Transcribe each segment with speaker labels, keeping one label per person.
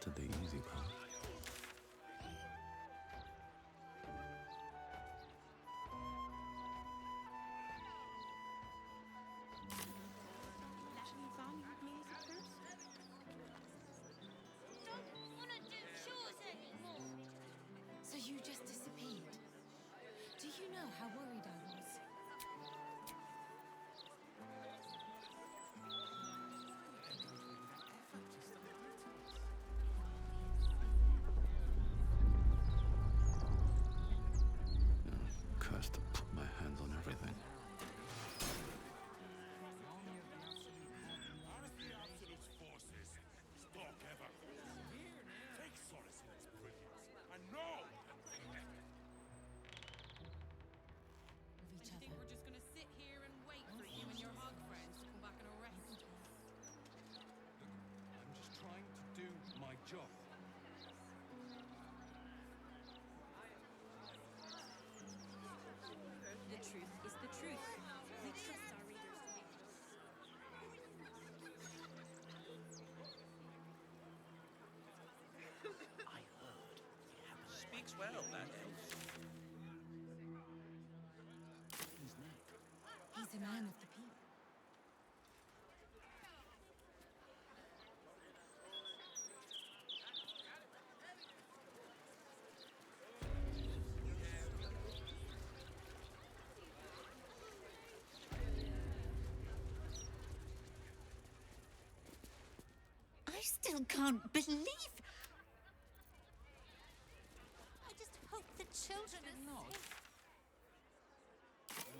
Speaker 1: wanted the easy part.
Speaker 2: So you just disappeared. Do you know how worried I was?
Speaker 1: Cursed to put my hands on everything.
Speaker 3: Forces, stalk ever. Take solace in its brilliance, and know!
Speaker 2: Of each
Speaker 4: You think
Speaker 2: other.
Speaker 4: we're just gonna sit here and wait for you and your hog friends to come back and arrest you?
Speaker 5: I'm just trying to do my job.
Speaker 4: The truth is the truth. We trust our readers to make it.
Speaker 6: I heard. Speaks well, that elf. His name.
Speaker 2: He's a man of the people.
Speaker 7: I still can't believe. I just hope the children are safe.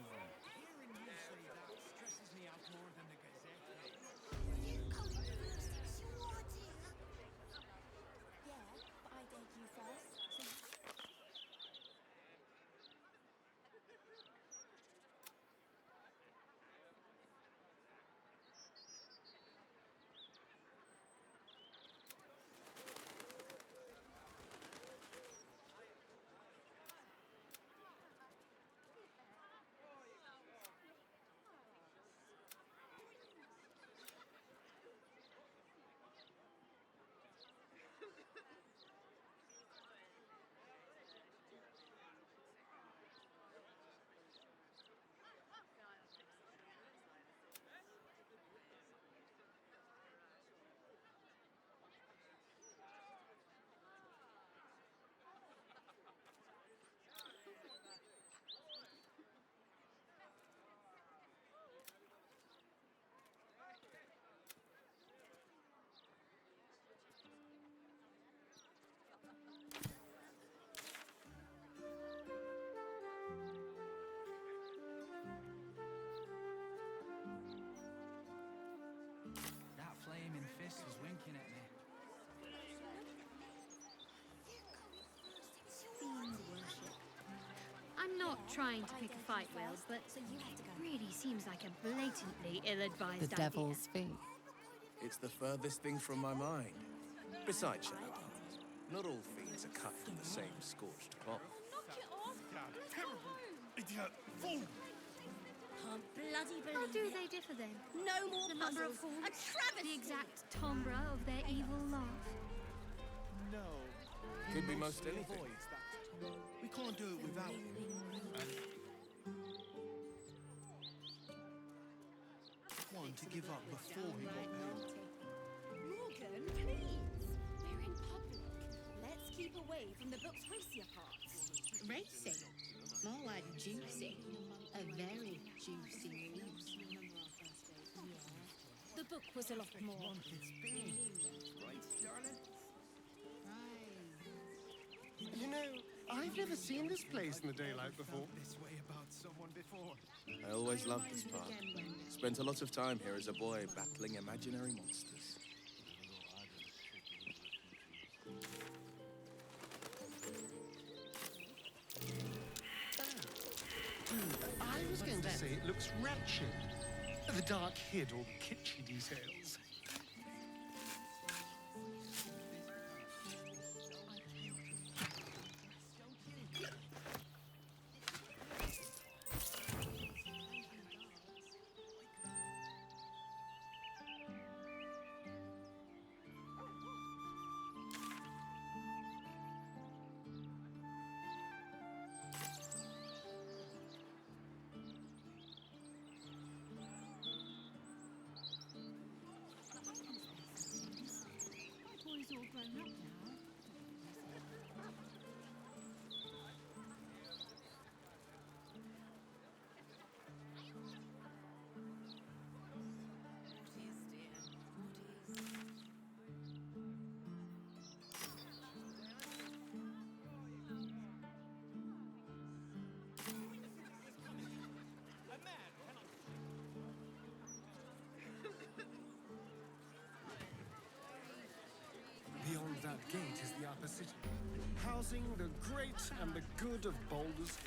Speaker 5: Hearing you say that stresses me out more than the Gazette.
Speaker 7: You coming first, it's your idea.
Speaker 8: Yeah, but I dared you first, so...
Speaker 5: That flaming fist was winking at me.
Speaker 9: I'm not trying to pick a fight, Will, but it really seems like a blatantly ill-advised
Speaker 10: The devil's feet.
Speaker 6: It's the furthest thing from my mind. Besides, Shadowheart, not all fiends are cut from the same scorched cloth.
Speaker 4: Knock it off! Let's go home!
Speaker 3: Idiot! Fool!
Speaker 8: Can't bloody believe
Speaker 9: How do
Speaker 8: it.
Speaker 9: they differ then?
Speaker 8: No more
Speaker 9: The number of
Speaker 8: puzzles.
Speaker 9: horns,
Speaker 8: A travesty!
Speaker 9: the exact timbre of their evil laugh.
Speaker 11: No.
Speaker 6: Could be most anything.
Speaker 11: Avoids that. We can't do it without one to give up before he got there.
Speaker 8: Morgan, please. We're in public. Let's keep away from the book's racier parts.
Speaker 7: Racy. More like juicy. A very juicy read.
Speaker 8: The book was a lot more.
Speaker 11: It's big. Right, darling?
Speaker 12: You know, I've never seen this place in the daylight before.
Speaker 5: This way about someone before.
Speaker 6: I always loved this park. Spent a lot of time here as a boy battling imaginary monsters.
Speaker 12: I was going to say it looks wretched. The dark hid all the kitschy details. gate is the upper city, housing the great and the good of Baldur's.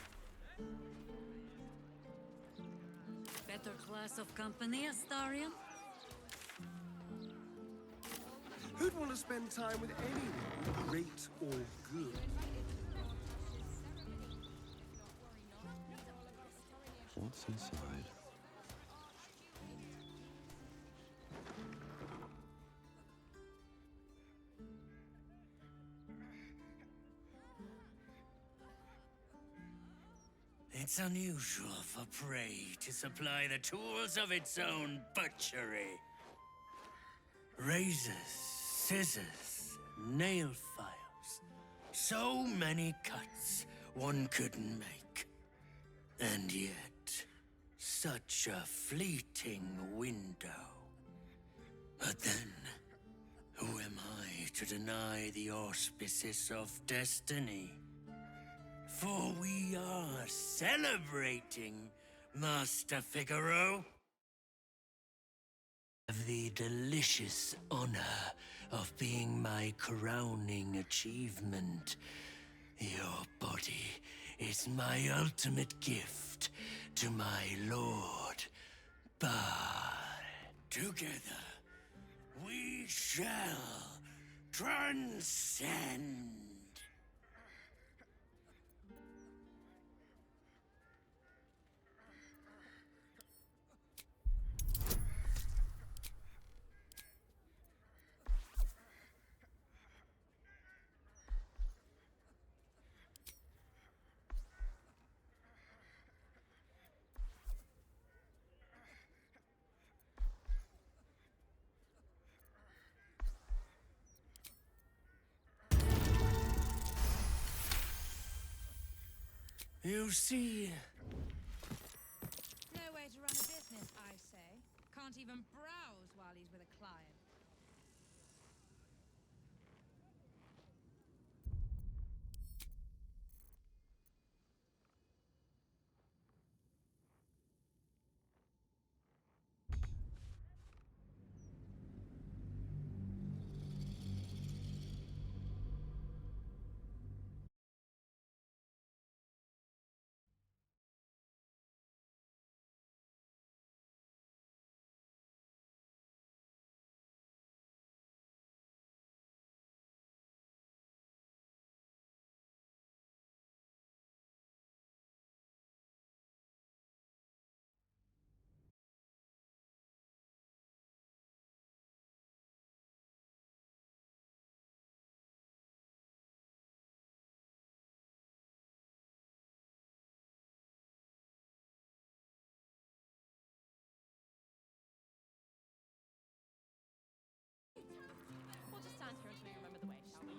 Speaker 10: Better class of company, Astarion?
Speaker 12: Who'd want to spend time with anyone, great or good?
Speaker 1: What's inside?
Speaker 13: It's unusual for prey to supply the tools of its own butchery. Razors, scissors, nail files. So many cuts one couldn't make. And yet, such a fleeting window. But then, who am I to deny the auspices of destiny? For we are celebrating, Master Figaro. Of the delicious honor of being my crowning achievement. Your body is my ultimate gift to my lord, Bard. Together, we shall transcend. You see...
Speaker 4: No way to run a business, I say. Can't even browse while he's with a client.
Speaker 14: We'll just stand here until we remember the way, shall we?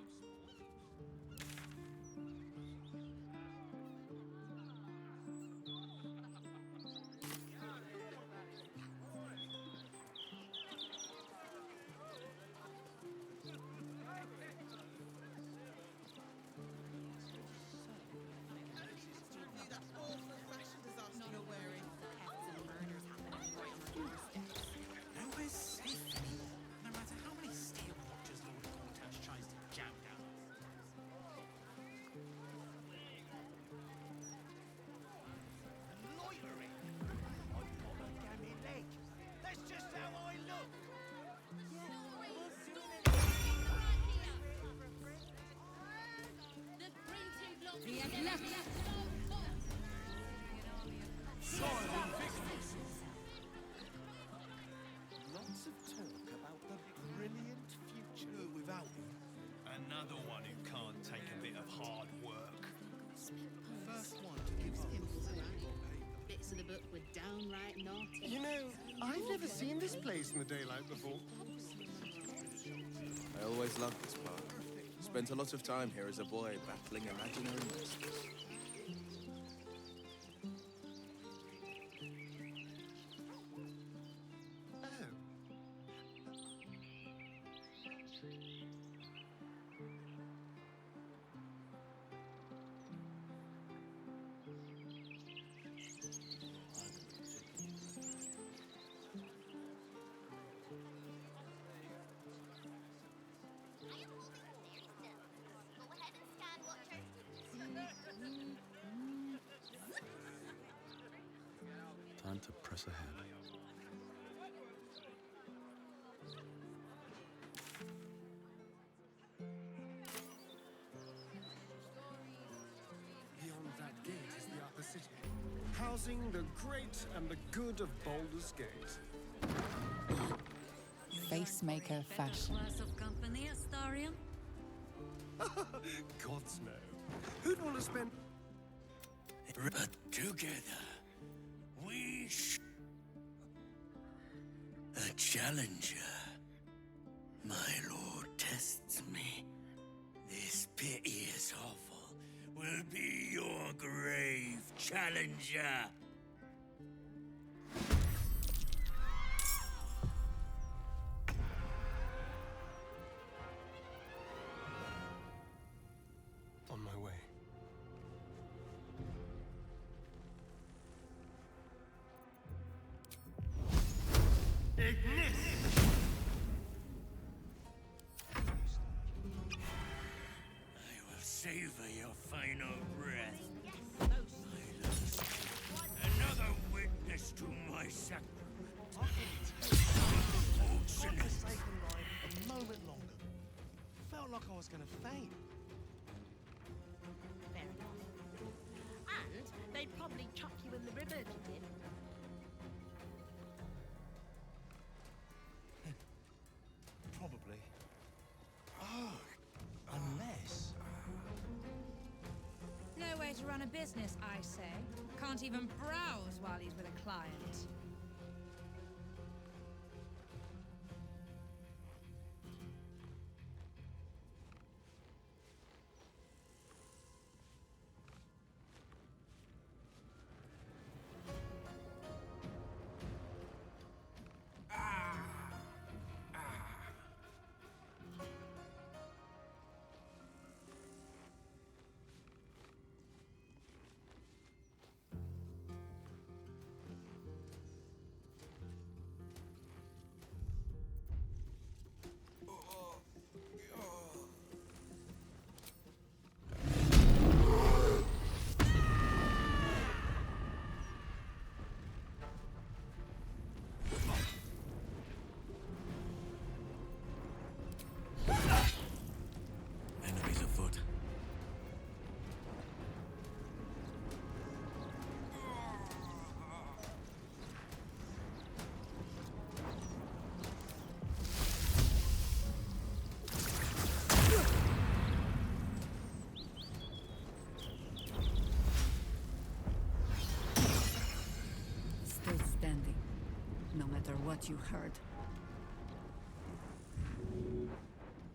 Speaker 5: Nowhere's safe anymore, no matter how many steel watchers Lord Cortash tries to jam down. Loitering! I've got a gammy leg. That's just how I look.
Speaker 11: Lots of talk about the brilliant future.
Speaker 5: Without you. Another one who can't take a bit of hard work.
Speaker 11: First one to give up.
Speaker 7: Bits of the book were downright naughty.
Speaker 12: You know, I've never seen this place in the daylight before.
Speaker 6: I always loved this park. Spent a lot of time here as a boy battling imaginary monsters.
Speaker 1: plan to press ahead.
Speaker 12: Beyond that gate is the upper city, housing the great and the good of Baldur's Gate.
Speaker 2: Facemaker fashion.
Speaker 10: Class of company, Astarion?
Speaker 12: Gods no. Who'd want to spend...
Speaker 13: But together, we a challenger. My lord tests me. This pit is awful. Will be your grave, challenger.
Speaker 12: On my way. Ignis!
Speaker 13: I will savor your final breath. My last kill. Another witness to my sacrament.
Speaker 11: A moment longer. Felt like I was going to faint.
Speaker 14: Fair enough. And they'd probably chuck you in the river if you did.
Speaker 11: Probably. Oh, unless...
Speaker 4: No way to run a business, I say. Can't even browse while he's with a client.
Speaker 13: Enemies afoot.
Speaker 10: Still standing, no matter what you heard.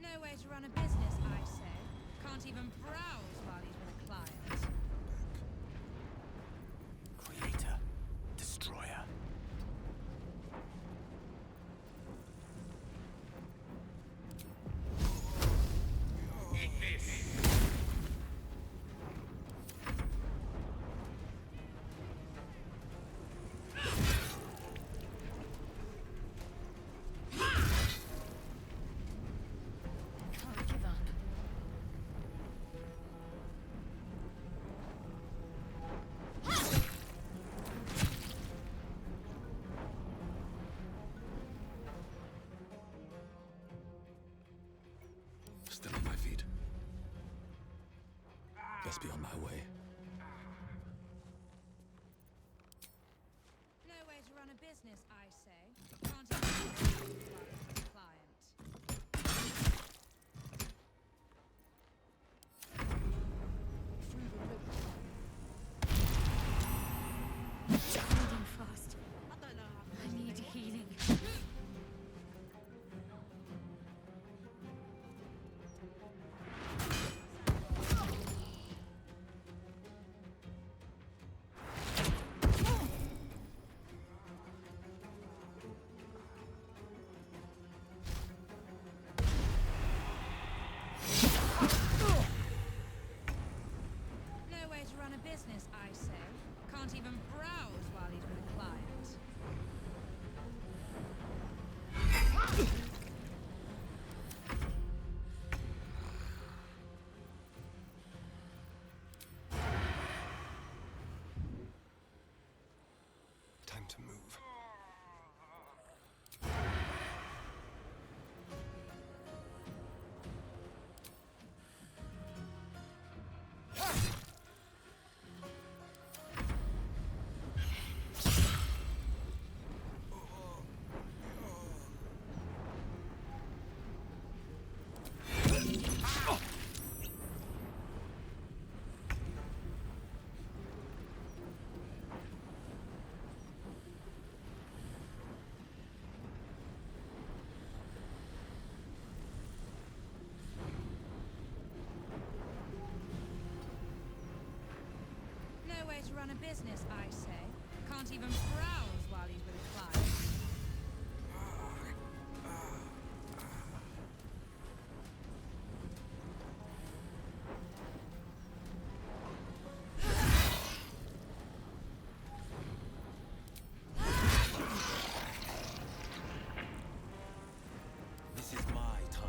Speaker 4: No way to run a business, I say. Can't even browse while he's with a client.
Speaker 6: Creator. Destroyer.
Speaker 2: Can't give up.
Speaker 1: Still on my feet. Best be on my way.
Speaker 4: No way to run a business, I say. Can't even browse while he's with a client.
Speaker 9: Bleeding fast. I need healing.
Speaker 4: No way to run a business, I say. Can't even browse while he's with a client.
Speaker 12: Time to
Speaker 4: run a business, I say. Can't even browse while he's with a client.
Speaker 11: This is my time.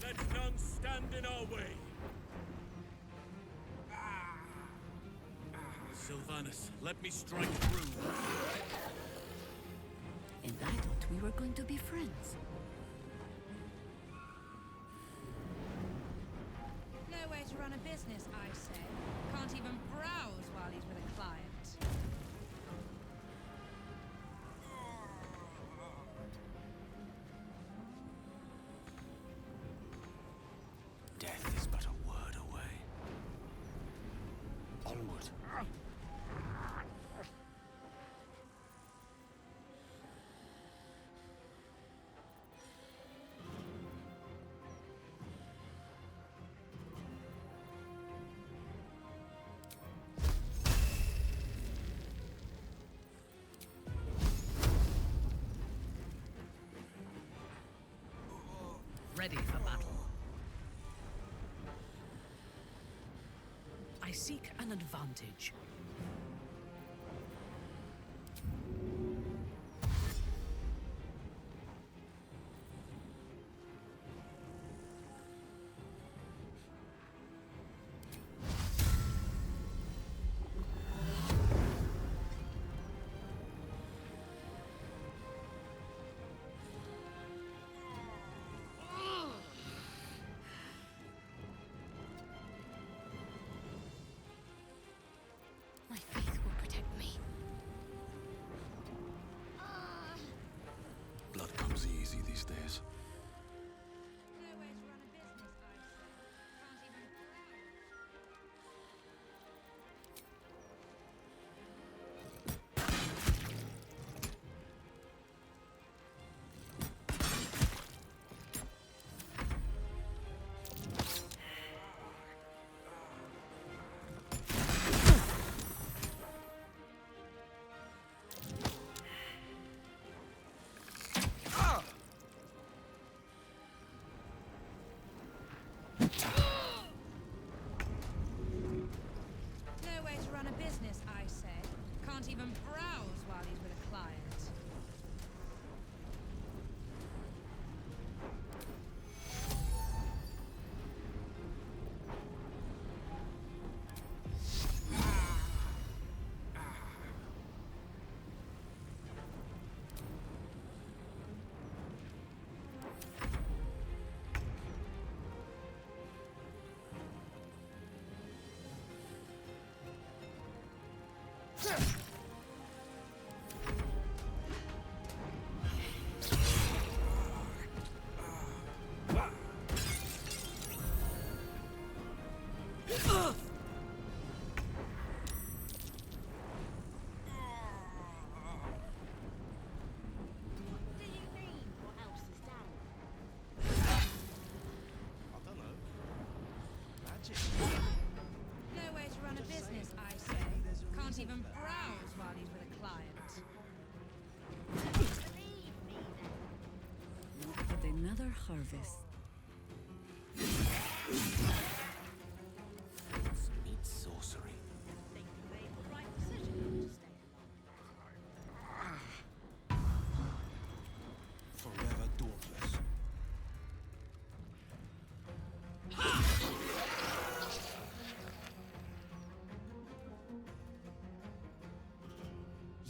Speaker 3: Let none stand in our way. Sylvanus, let me strike through.
Speaker 10: And I thought we were going to be friends.
Speaker 4: No way to run a business, I say. Can't even browse while he's with a client.
Speaker 11: Death is but a word away. Onward.
Speaker 5: Ready for battle. I seek an advantage.
Speaker 2: My faith will protect me.
Speaker 1: Blood comes easy these days.
Speaker 4: No way to run a business, I say. Can't even browse. No way to run a business, I say. Can't even browse while he's with a client.
Speaker 14: Do you mean what else is down?
Speaker 11: I don't know. Magic.
Speaker 4: No way to run a business, I say. Can't even browse while he's with a client.
Speaker 14: Believe me then.
Speaker 10: But another harvest.
Speaker 11: Meet sorcery.
Speaker 14: Think you made the right decision to stay
Speaker 11: Forever dauntless.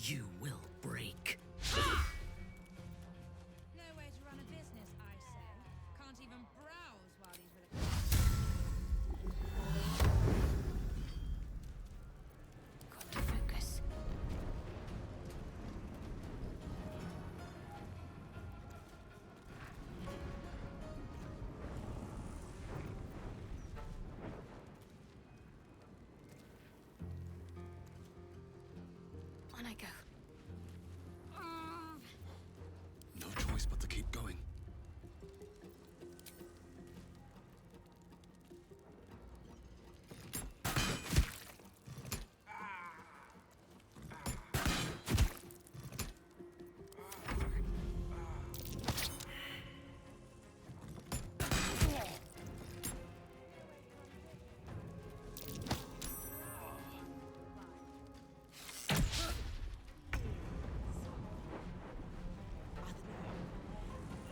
Speaker 5: You will break.
Speaker 4: No way to run a business, I say. Can't even browse while he's with a client.
Speaker 2: Got to focus. On I go.
Speaker 1: No choice but to keep going.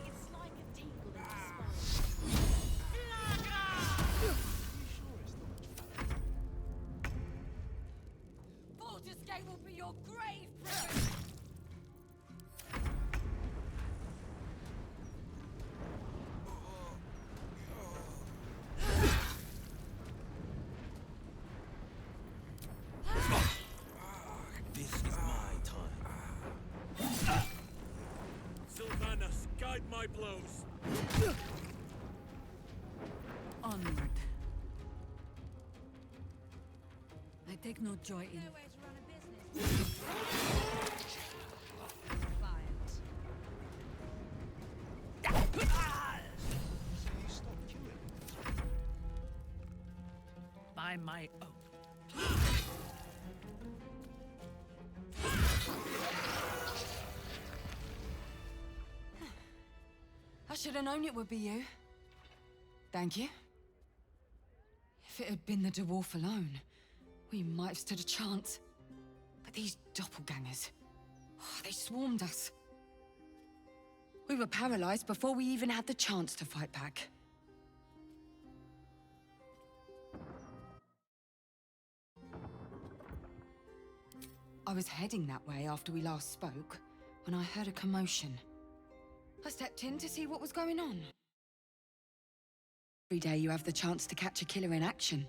Speaker 14: It's like a tingle in your spine.
Speaker 2: Baldur's Gate will be your grave, Bridget!
Speaker 3: This is my time. Sylvanas, guide my blows.
Speaker 10: Onward. I take no joy in...
Speaker 4: No way to run a business. Client.
Speaker 11: So you stopped queuing?
Speaker 14: By my oath.
Speaker 2: I should have known it would be you. Thank you. If it had been the dwarf alone, we might have stood a chance. But these doppelgangers, they swarmed us. We were paralyzed before we even had the chance to fight back. I was heading that way after we last spoke, when I heard a commotion. I stepped in to see what was going on. Every day you have the chance to catch a killer in action.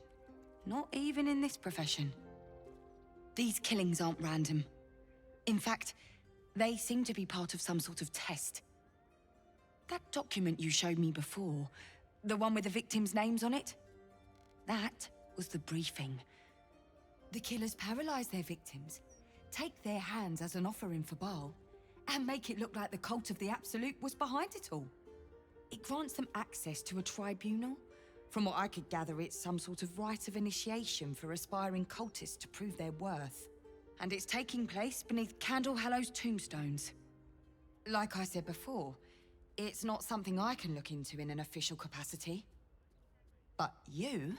Speaker 2: Not even in this profession. These killings aren't random. In fact, they seem to be part of some sort of test. That document you showed me before, the one with the victims' names on it, that was the briefing. The killers paralyze their victims, take their hands as an offering for Baal, and make it look like the cult of the Absolute was behind it all. It grants them access to a tribunal. From what I could gather, it's some sort of rite of initiation for aspiring cultists to prove their worth. And it's taking place beneath Candle Hallow's tombstones. Like I said before, it's not something I can look into in an official capacity. But you...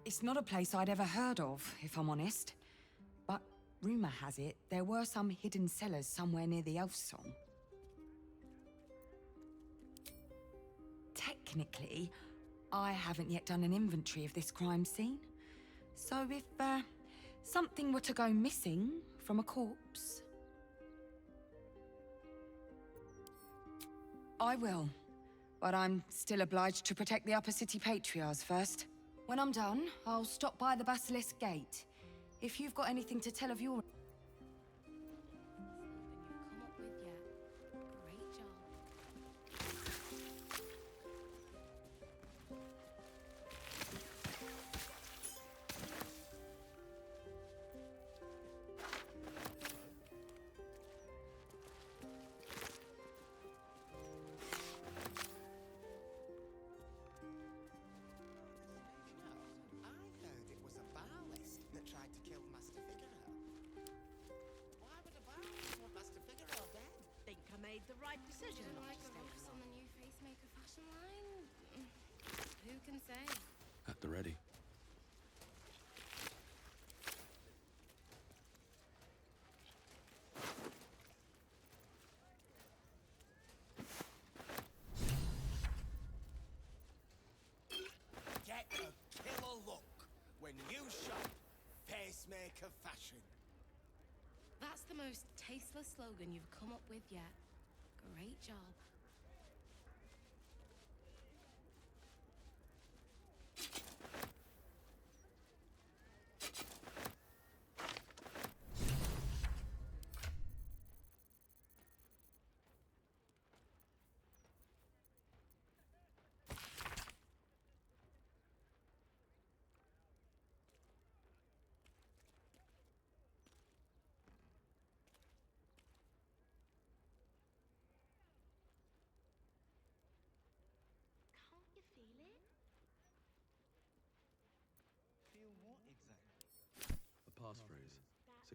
Speaker 2: It's not a place I'd ever heard of, if I'm honest. But rumor has it, there were some hidden cellars somewhere near the Elf Song. Technically, I haven't yet done an inventory of this crime scene. So if, something were to go missing from a corpse... I will. But I'm still obliged to protect the Upper City Patriarchs first. When I'm done, I'll stop by the Basilisk Gate. If you've got anything to tell of your... Come up with yet. Great job.
Speaker 5: I heard it was a Baalist that tried to kill Master Figaro. Why would a Baalist want Master Figaro dead?
Speaker 14: Think I made the right decision.
Speaker 8: Like a rocks on the new Facemaker fashion line? Who can say?
Speaker 1: At the ready.
Speaker 5: Get a killer look when you shop Facemaker fashion.
Speaker 2: That's the most tasteless slogan you've come up with yet. Great job.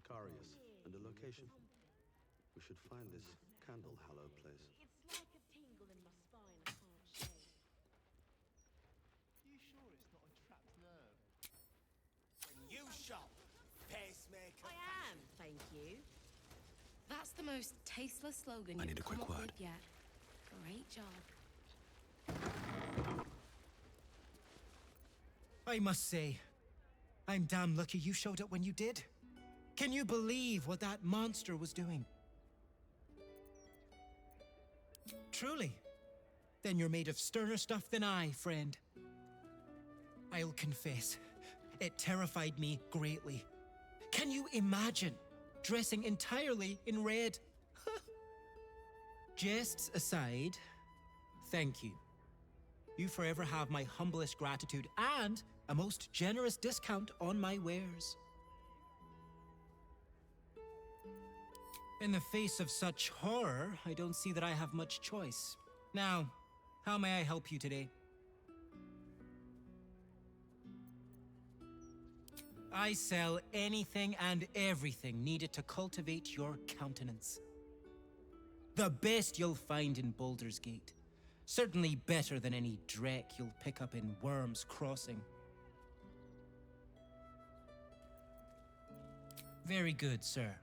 Speaker 1: Sicarius, and a location. We should find this candle hallow place.
Speaker 14: It's like a tingle in my spine I can't shake.
Speaker 11: You sure it's not a trapped nerve?
Speaker 5: When you shop, pacemaker.
Speaker 14: I am, thank you.
Speaker 7: That's the most tasteless slogan
Speaker 1: I
Speaker 7: you've
Speaker 1: need a
Speaker 7: come
Speaker 1: quick
Speaker 7: up
Speaker 1: word.
Speaker 7: with yet. Great job.
Speaker 15: I must say, I'm damn lucky you showed up when you did. Can you believe what that monster was doing? Truly. Then you're made of sterner stuff than I, friend. I'll confess, it terrified me greatly. Can you imagine dressing entirely in red? Jests aside, thank you. You forever have my humblest gratitude and a most generous discount on my wares. In the face of such horror, I don't see that I have much choice. Now, how may I help you today? I sell anything and everything needed to cultivate your countenance. The best you'll find in Baldur's Gate. Certainly better than any dreck you'll pick up in Worm's Crossing. Very good, sir.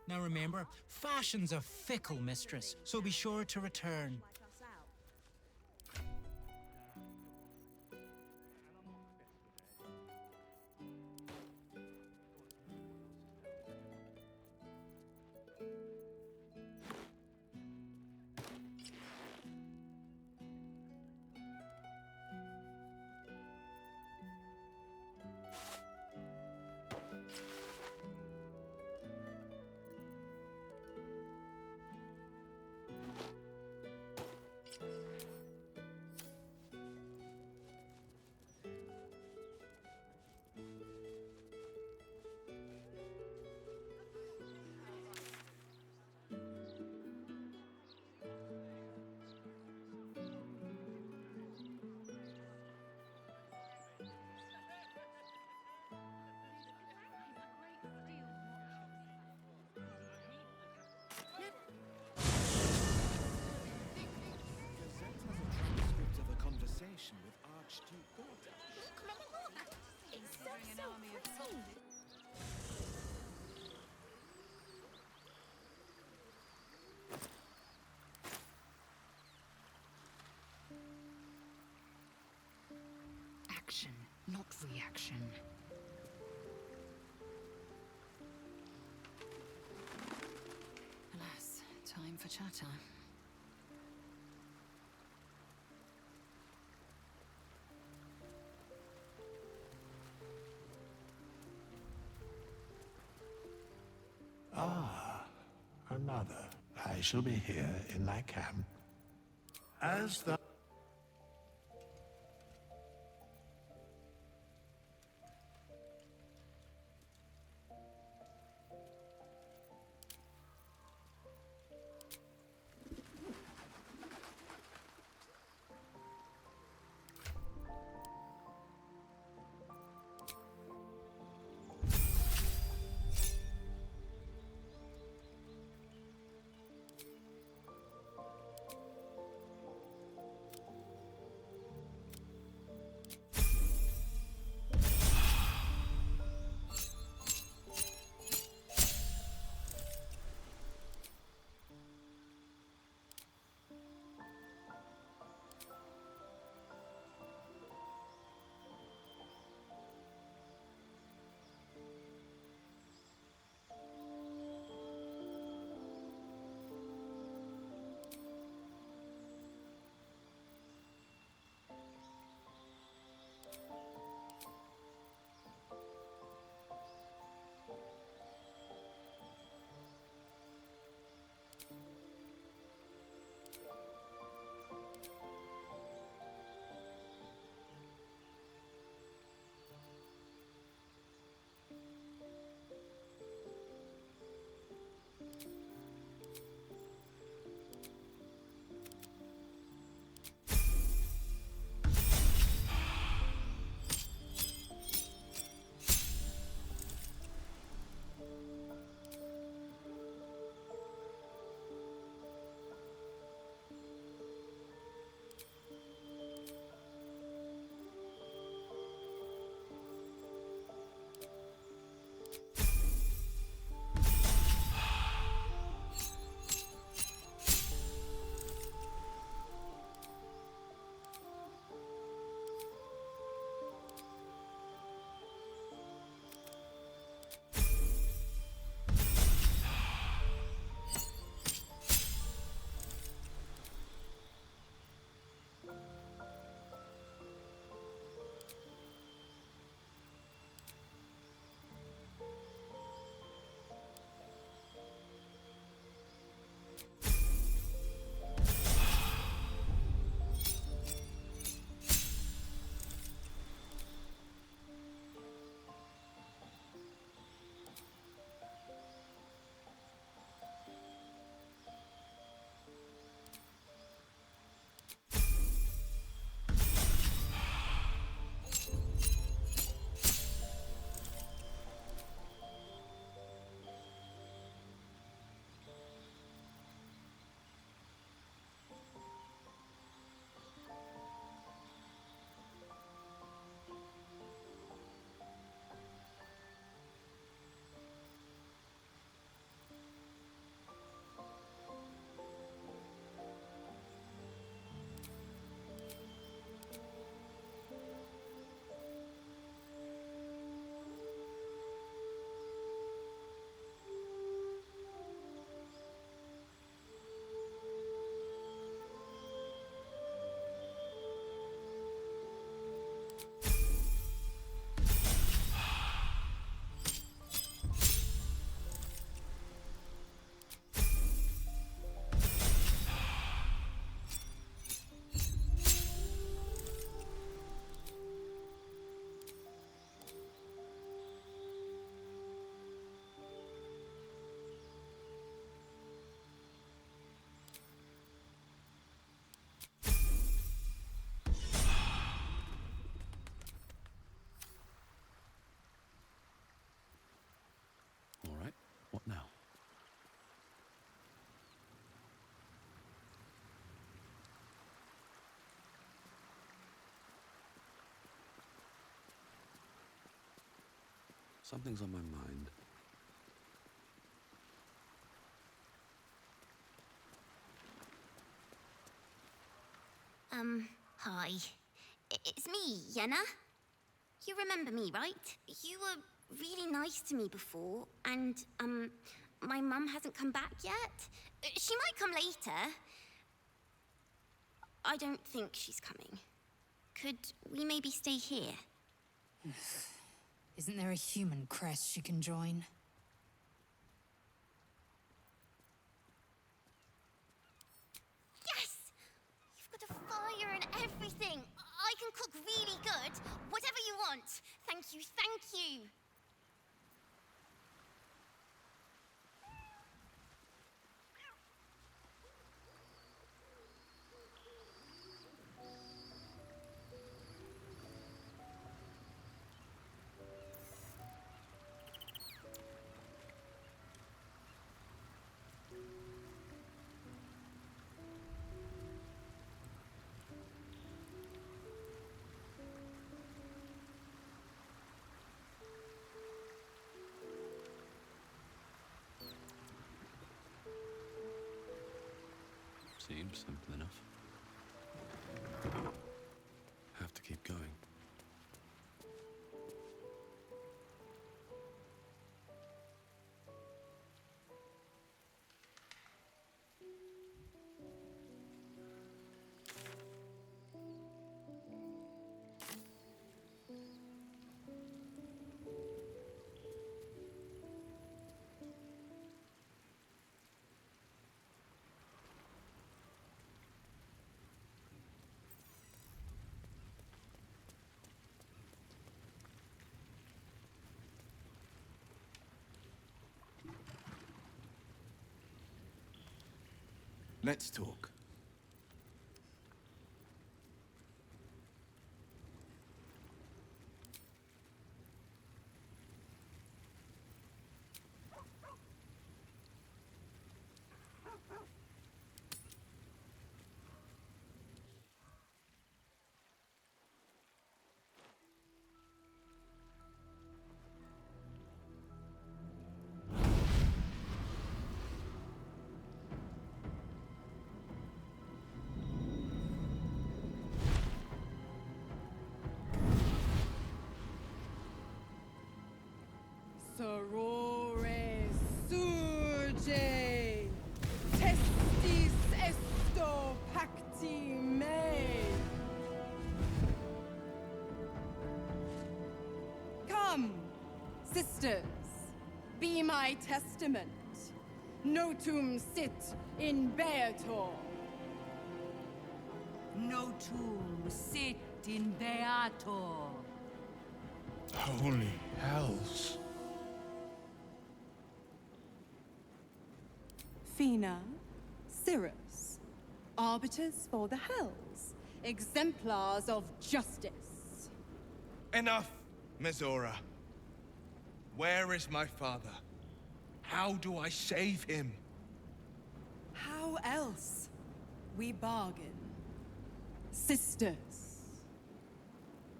Speaker 15: Now remember, fashion's a fickle mistress, so be sure to return.
Speaker 11: Of a conversation with Archduke Baldur.
Speaker 7: It's so pretty.
Speaker 2: Action, not reaction. Alas, time for chatter.
Speaker 3: Ah, another. I shall be here in my camp. As the...
Speaker 1: Something's on my mind.
Speaker 8: Hi. It's me, Yenna. You remember me, right? You were really nice to me before, and, my mum hasn't come back yet. She might come later. I don't think she's coming. Could we maybe stay here?
Speaker 2: Isn't there a human crest she can join?
Speaker 8: Yes! You've got a fire and everything. I can cook really good. Whatever you want. Thank you, thank you.
Speaker 1: Seems simple enough. Have to keep going.
Speaker 6: Let's talk.
Speaker 16: Sorore surge, testis esto pacti me. Come, sisters, be my testament. Notum sit in beator.
Speaker 17: Notum sit in beator.
Speaker 11: Holy hells.
Speaker 16: Fina, Cirrus, arbiters for the hells, exemplars of justice.
Speaker 6: Enough, Mizora. Where is my father? How do I save him?
Speaker 16: How else? We bargain. Sisters.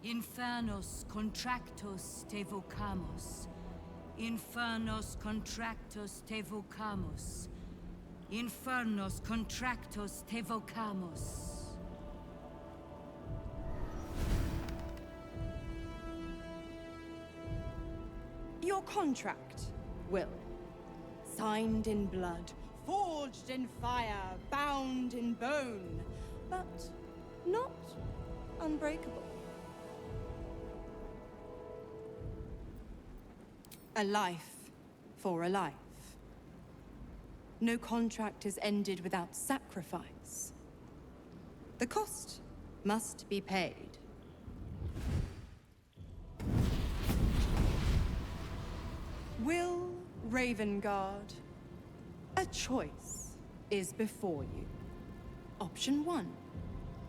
Speaker 17: Infernos contractos te vocamos. Infernos contractos te vocamos. Infernos contractos te vocamos.
Speaker 16: Your contract, Will. Signed in blood, forged in fire, bound in bone, but not unbreakable. A life for a life. No contract is ended without sacrifice. The cost must be paid. Will Ravengard, a choice is before you. Option 1.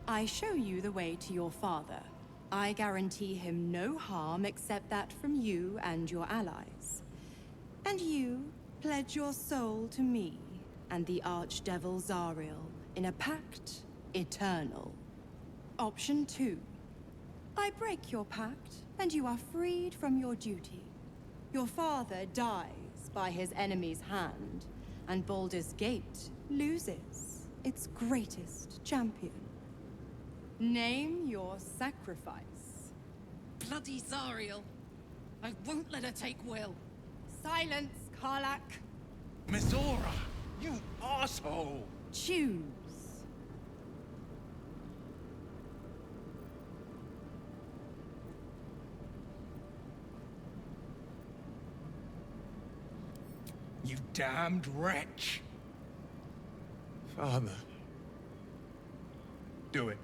Speaker 16: I show you the way to your father. I guarantee him no harm except that from you and your allies. And you pledge your soul to me and the Archdevil Zariel in a pact eternal. Option 2. I break your pact and you are freed from your duty. Your father dies by his enemy's hand, and Baldur's Gate loses its greatest champion. Name your sacrifice.
Speaker 17: Bloody Zariel. I won't let her take Will.
Speaker 16: Silence, Karlak.
Speaker 13: Mizora, you asshole!
Speaker 16: Choose.
Speaker 13: You damned wretch!
Speaker 6: Father.
Speaker 13: Do it.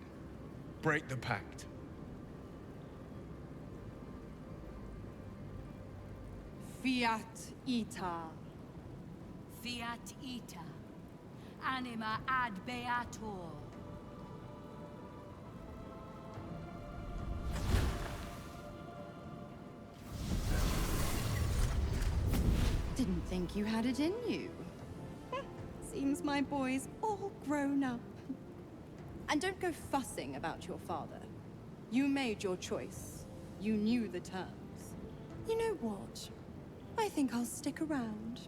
Speaker 13: Break the pact.
Speaker 16: Fiat Ita.
Speaker 17: Fiat ita. Anima ad beator.
Speaker 16: Didn't think you had it in you. Seems my boy's all grown up. And don't go fussing about your father. You made your choice. You knew the terms. You know what? I think I'll stick around.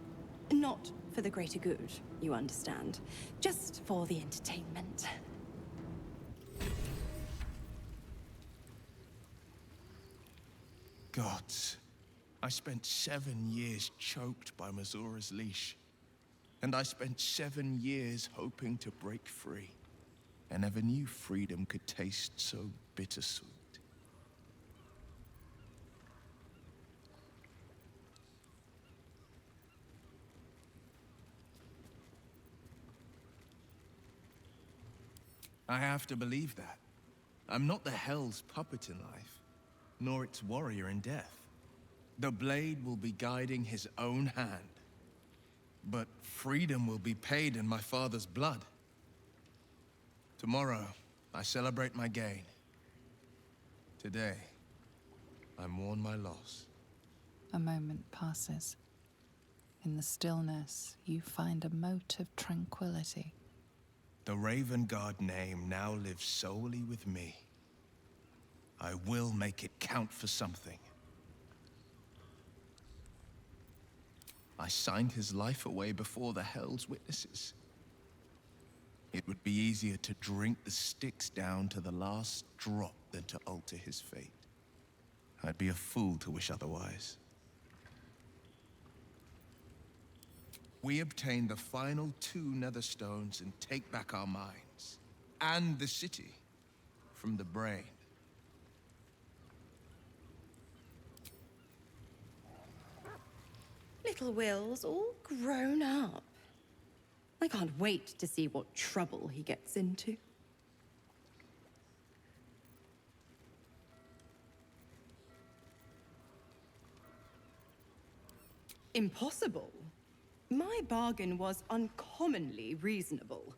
Speaker 16: Not for the greater good, you understand. Just for the entertainment.
Speaker 6: Gods. I spent 7 years choked by Mizora's leash. And I spent 7 years hoping to break free. I never knew freedom could taste so bittersweet. I have to believe that. I'm not the Hell's puppet in life, nor its warrior in death. The blade will be guiding his own hand. But freedom will be paid in my father's blood. Tomorrow, I celebrate my gain. Today, I mourn my loss.
Speaker 18: A moment passes. In the stillness, you find a mote of tranquility.
Speaker 6: The Raven Guard name now lives solely with me. I will make it count for something. I signed his life away before the Hell's witnesses. It would be easier to drink the sticks down to the last drop than to alter his fate. I'd be a fool to wish otherwise. We obtain the final 2 netherstones and take back our minds, and the city, from the brain.
Speaker 16: Little Will's all grown up. I can't wait to see what trouble he gets into. Impossible. My bargain was uncommonly reasonable.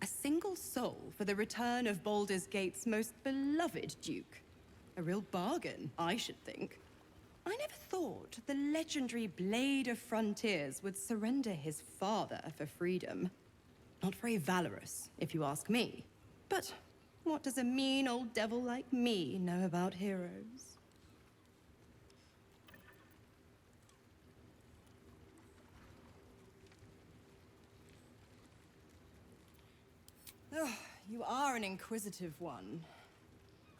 Speaker 16: A single soul for the return of Baldur's Gate's most beloved duke. A real bargain, I should think. I never thought the legendary Blade of Frontiers would surrender his father for freedom. Not very valorous, if you ask me. But what does a mean old devil like me know about heroes? Oh, you are an inquisitive one.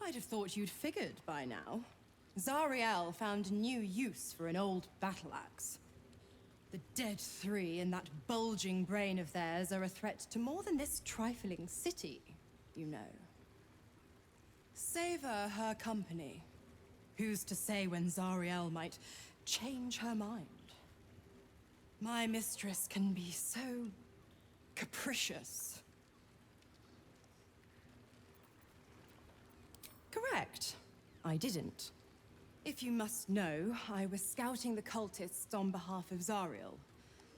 Speaker 16: I'd have thought you'd figured by now. Zariel found new use for an old battle axe. The dead 3 in that bulging brain of theirs are a threat to more than this trifling city, you know. Savor her company. Who's to say when Zariel might change her mind? My mistress can be so capricious. Correct. I didn't. If you must know, I was scouting the cultists on behalf of Zariel.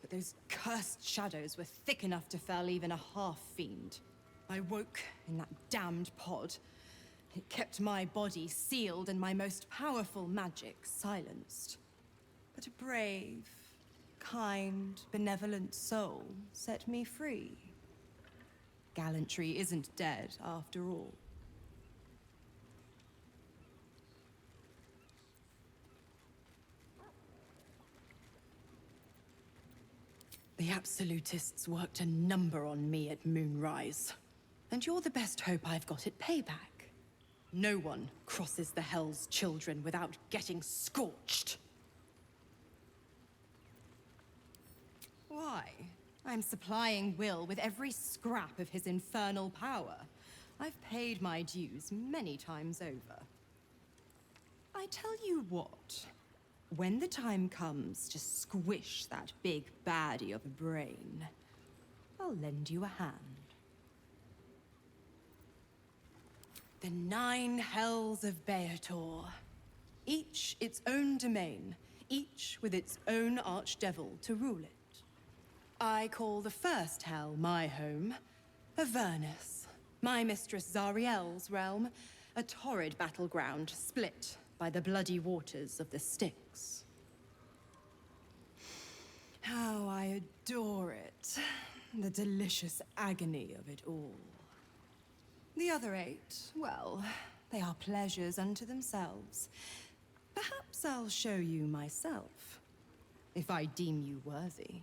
Speaker 16: But those cursed shadows were thick enough to fell even a half-fiend. I woke in that damned pod. It kept my body sealed and my most powerful magic silenced. But a brave, kind, benevolent soul set me free. Gallantry isn't dead, after all. The Absolutists worked a number on me at Moonrise. And you're the best hope I've got at payback. No one crosses the Hell's Children without getting scorched. Why? I'm supplying Will with every scrap of his infernal power. I've paid my dues many times over. I tell you what, when the time comes to squish that big baddie of a brain, I'll lend you a hand. The 9 hells of Beator. Each its own domain, each with its own archdevil to rule it. I call the first hell my home, Avernus, my mistress Zariel's realm, a torrid battleground split by the bloody waters of the Styx. How I adore it, the delicious agony of it all. The other 8, well, they are pleasures unto themselves. Perhaps I'll show you myself, if I deem you worthy.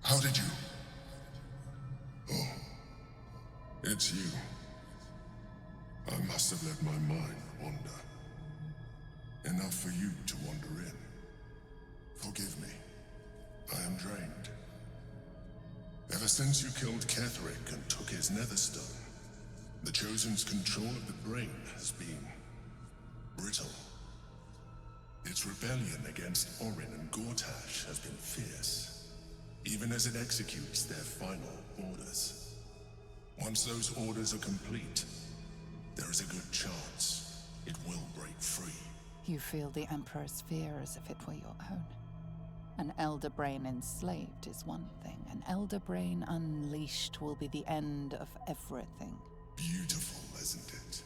Speaker 19: How did you? Oh, it's you. I must have let my mind wander. Enough for you to wander in. Forgive me. I am drained. Ever since you killed Ketherick and took his netherstone, the Chosen's control of the brain has been brittle. Its rebellion against Orin and Gortash has been fierce, even as it executes their final orders. Once those orders are complete, there is a good chance it will break free.
Speaker 18: You feel the Emperor's fear as if it were your own. An Elder Brain enslaved is one thing. An Elder Brain unleashed will be the end of everything.
Speaker 19: Beautiful, isn't it?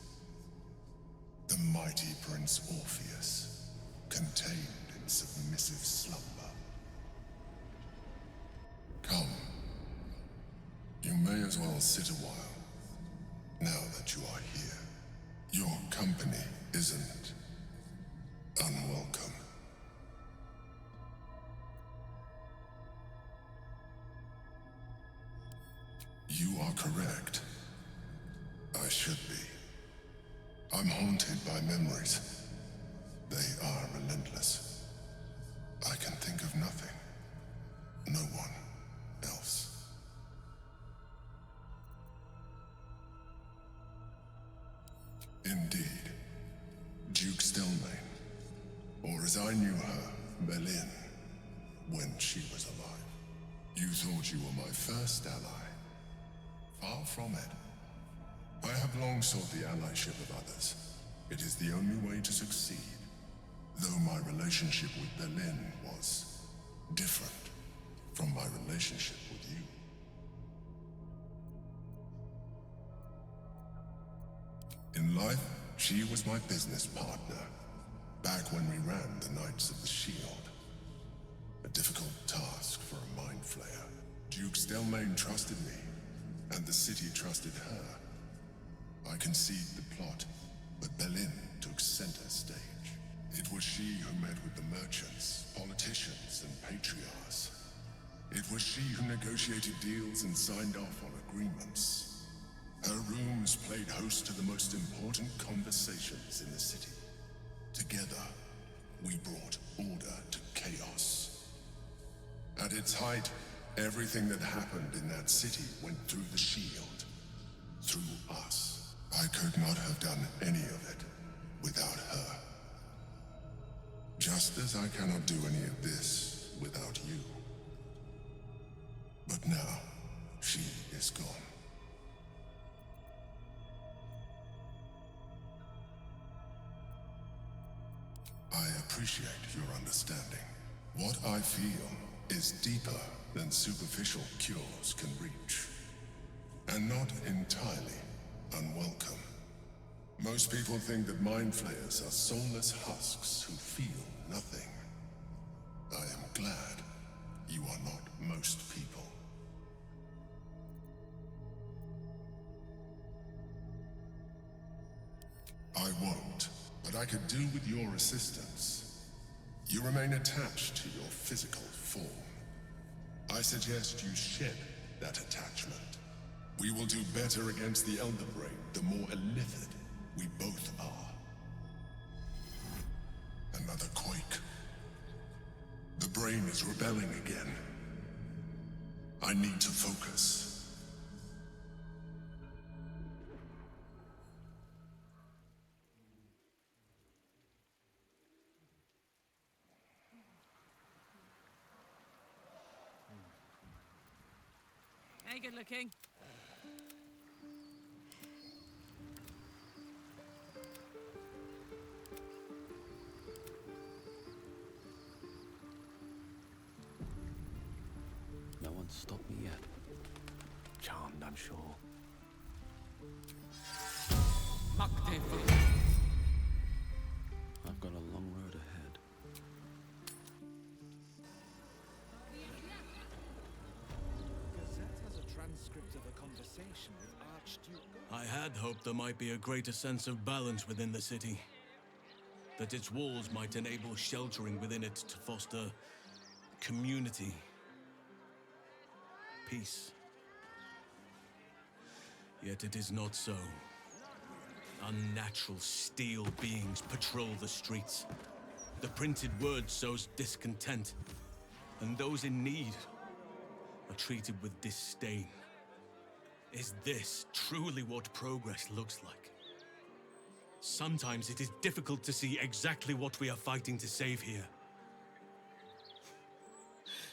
Speaker 19: The mighty Prince Orpheus, contained in submissive slumber. Come. You may as well sit a while, now that you are here. Your company isn't unwelcome. You are correct. I should be. I'm haunted by memories. They are relentless. I can think of nothing. No one else. Indeed. Duke Stelmane, or as I knew her, Belin, when she was alive. You thought you were my first ally. Far from it. I have long sought the allyship of others. It is the only way to succeed. Though my relationship with Belin was different from my relationship with you. In life, she was my business partner, back when we ran the Knights of the Shield. A difficult task for a mind flayer. Duke Stelmane trusted me, and the city trusted her. I conceived the plot, but Belin took center stage. It was she who met with the merchants, politicians, and patriarchs. It was she who negotiated deals and signed off on agreements. Her rooms played host to the most important conversations in the city. Together, we brought order to chaos. At its height, everything that happened in that city went through the shield. Through us. I could not have done any of it without her. Just as I cannot do any of this without you. But now, she is gone. I appreciate your understanding. What I feel is deeper than superficial cures can reach. And not entirely unwelcome. Most people think that mind flayers are soulless husks who feel nothing. I am glad you are not most people. I won't, but I could do with your assistance. You remain attached to your physical form. I suggest you shed that attachment. We will do better against the Elder Brain the more illithid we both are. Another quake. The brain is rebelling again. I need to focus.
Speaker 14: Hey, good looking.
Speaker 1: No one's stopped me yet. Charmed, I'm sure. I've got a long road ahead.
Speaker 11: Gazette has a transcript of a conversation with Archduke.
Speaker 13: I had hoped there might be a greater sense of balance within the city. That its walls might enable sheltering within it to foster community. Peace. Yet it is not so. Unnatural steel beings patrol the streets. The printed word sows discontent, and those in need are treated with disdain. Is this truly what progress looks like? Sometimes it is difficult to see exactly what we are fighting to save here.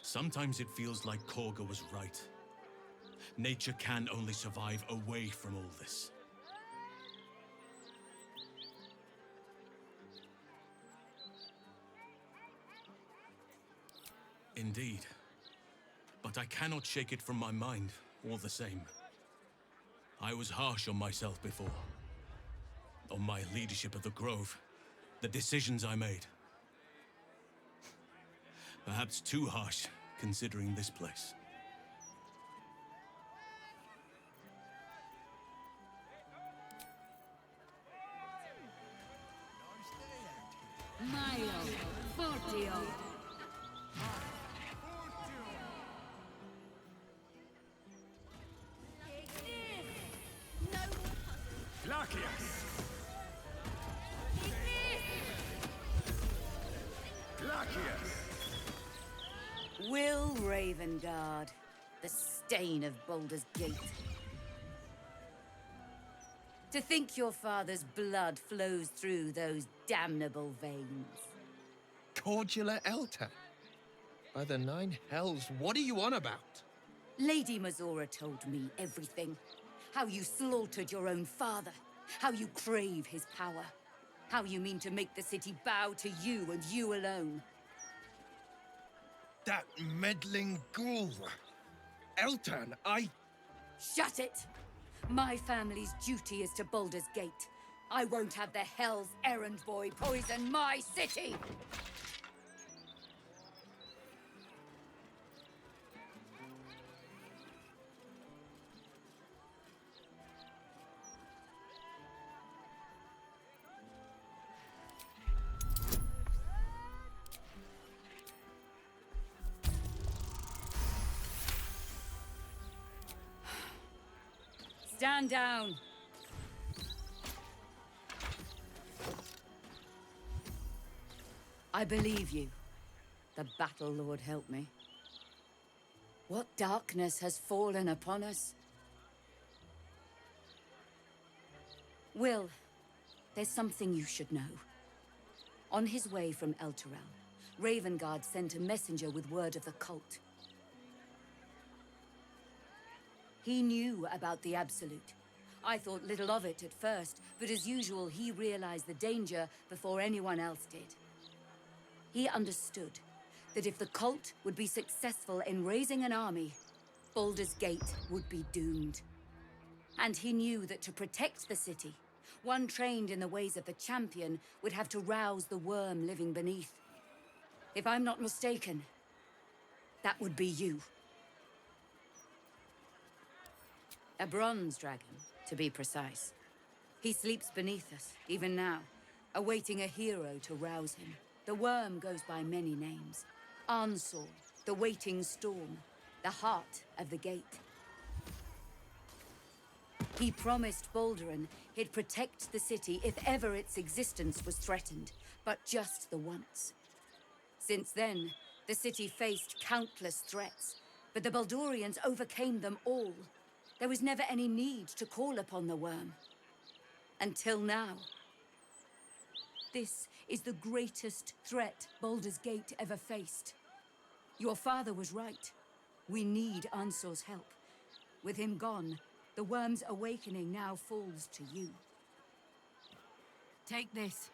Speaker 13: Sometimes it feels like Korga was right. Nature can only survive away from all this. Indeed. But I cannot shake it from my mind, all the same. I was harsh on myself before. On my leadership of the Grove. The decisions I made. Perhaps too harsh, considering this place.
Speaker 17: Milo, Fortio.
Speaker 2: Will Ravengard, the stain of Baldur's Gate. To think your father's blood flows through those damnable veins.
Speaker 6: Cordula Elta? By the nine hells, what are you on about?
Speaker 2: Lady Mazora told me everything. How you slaughtered your own father. How you crave his power. How you mean to make the city bow to you and you alone.
Speaker 6: That meddling ghoul. Eltan,
Speaker 2: Shut it! My family's duty is to Baldur's Gate. I won't have the Hell's Errand Boy poison my city! Stand down. I believe you. The Battle Lord help me. What darkness has fallen upon us? Will, there's something you should know. On his way from Elturel, Ravengard sent a messenger with word of the cult. He knew about the Absolute. I thought little of it at first, but as usual, he realized the danger before anyone else did. He understood that if the cult would be successful in raising an army, Baldur's Gate would be doomed. And he knew that to protect the city, one trained in the ways of the champion would have to rouse the worm living beneath. If I'm not mistaken, that would be you. A bronze dragon, to be precise. He sleeps beneath us, even now, awaiting a hero to rouse him. The worm goes by many names. Ansor, the waiting storm, the heart of the gate. He promised Baldurin he'd protect the city if ever its existence was threatened, but just the once. Since then, the city faced countless threats, but the Baldurians overcame them all. There was never any need to call upon the worm. Until now. This is the greatest threat Baldur's Gate ever faced. Your father was right. We need Ansor's help. With him gone, the worm's awakening now falls to you. Take this,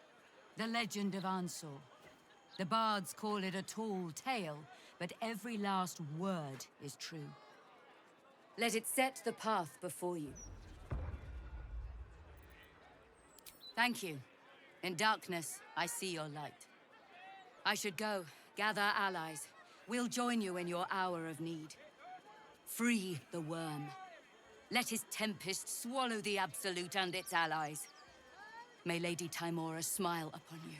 Speaker 2: the legend of Ansor. The bards call it a tall tale, but every last word is true. Let it set the path before you. Thank you. In darkness, I see your light. I should go, gather allies. We'll join you in your hour of need. Free the worm. Let his tempest swallow the Absolute and its allies. May Lady Tymora smile upon you.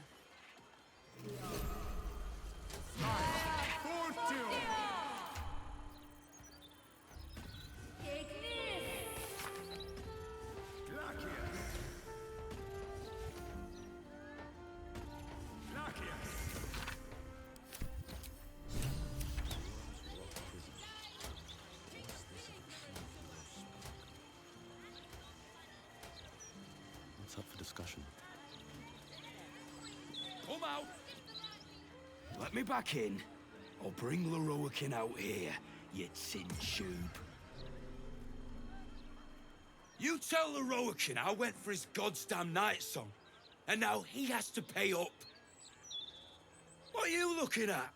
Speaker 1: What's up for discussion?
Speaker 20: Come out! Let me back in, or bring Leroican out here, you tin tube. You tell Leroican I went for his goddamn night song, and now he has to pay up. What are you looking at?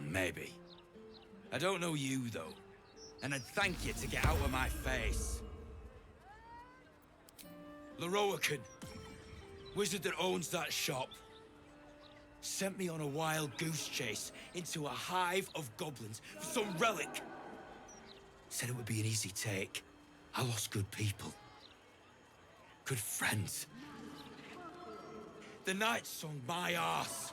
Speaker 20: Maybe. I don't know you, though. And I'd thank you to get out of my face. Leroican, wizard that owns that shop, sent me on a wild goose chase into a hive of goblins for some relic. Said it would be an easy take. I lost good people. Good friends. The night song my arse.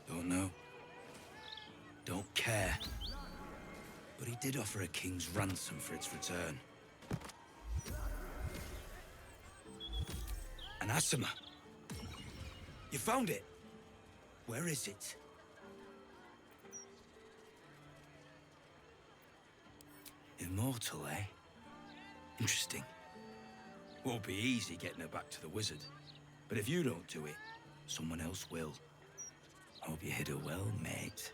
Speaker 20: Don't know. Don't care. But he did offer a king's ransom for its return. An Asima. You found it? Where is it? Immortal, eh? Interesting. Won't be easy getting her back to the wizard. But if you don't do it, someone else will. Hope you hit her well, mate.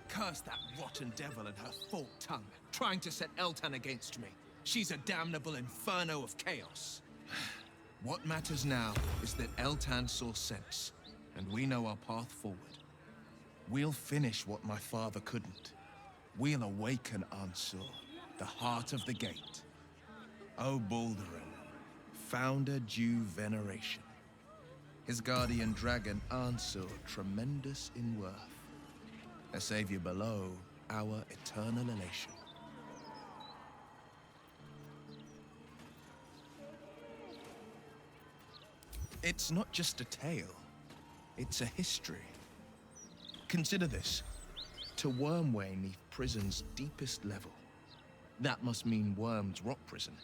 Speaker 6: Curse that rotten devil and her forked tongue, trying to set Eltan against me. She's a damnable inferno of chaos. What matters now is that Eltan saw sense, and we know our path forward. We'll finish what my father couldn't. We'll awaken Ansur, the heart of the gate. O Baldurin, founder due veneration. His guardian dragon Ansur, tremendous in worth. A savior below, our eternal elation. It's not just a tale, it's a history. Consider this. To Wormway 'neath prison's deepest level, That must mean Worm's rock prison.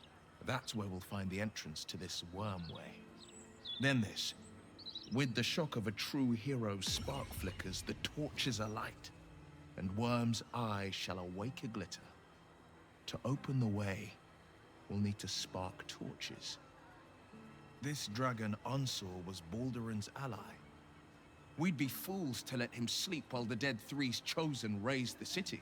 Speaker 6: That's where we'll find the entrance to this Wormway. Then this. With the shock of a true hero's spark flickers, the torches alight, and Worm's eye shall awake a glitter. To open the way, we'll need to spark torches. This dragon Onsor was Baldur's ally. We'd be fools to let him sleep while the Dead Three's chosen raised the city.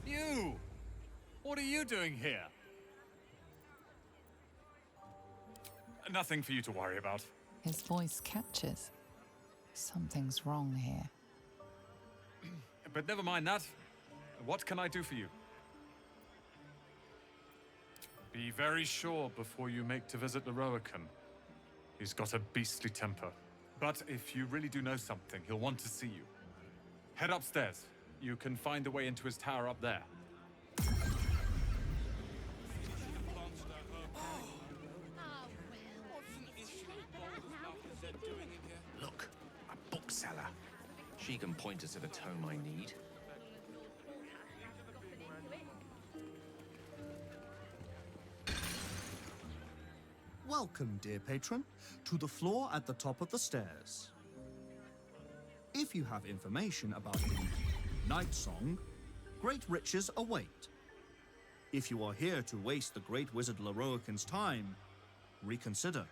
Speaker 21: You! What are you doing here? Nothing for you to worry about.
Speaker 18: His voice catches. Something's wrong here.
Speaker 21: But never mind that. What can I do for you? Be very sure before you make to visit the Roakan. He's got a beastly temper. But if you really do know something, he'll want to see you. Head upstairs. You can find a way into his tower up there.
Speaker 22: Look, a bookseller. She can point us to the tome I need.
Speaker 23: Welcome, dear patron, to the floor at the top of the stairs. If you have information about the Night Song, great riches await. If you are here to waste the great wizard Leroican's time, reconsider.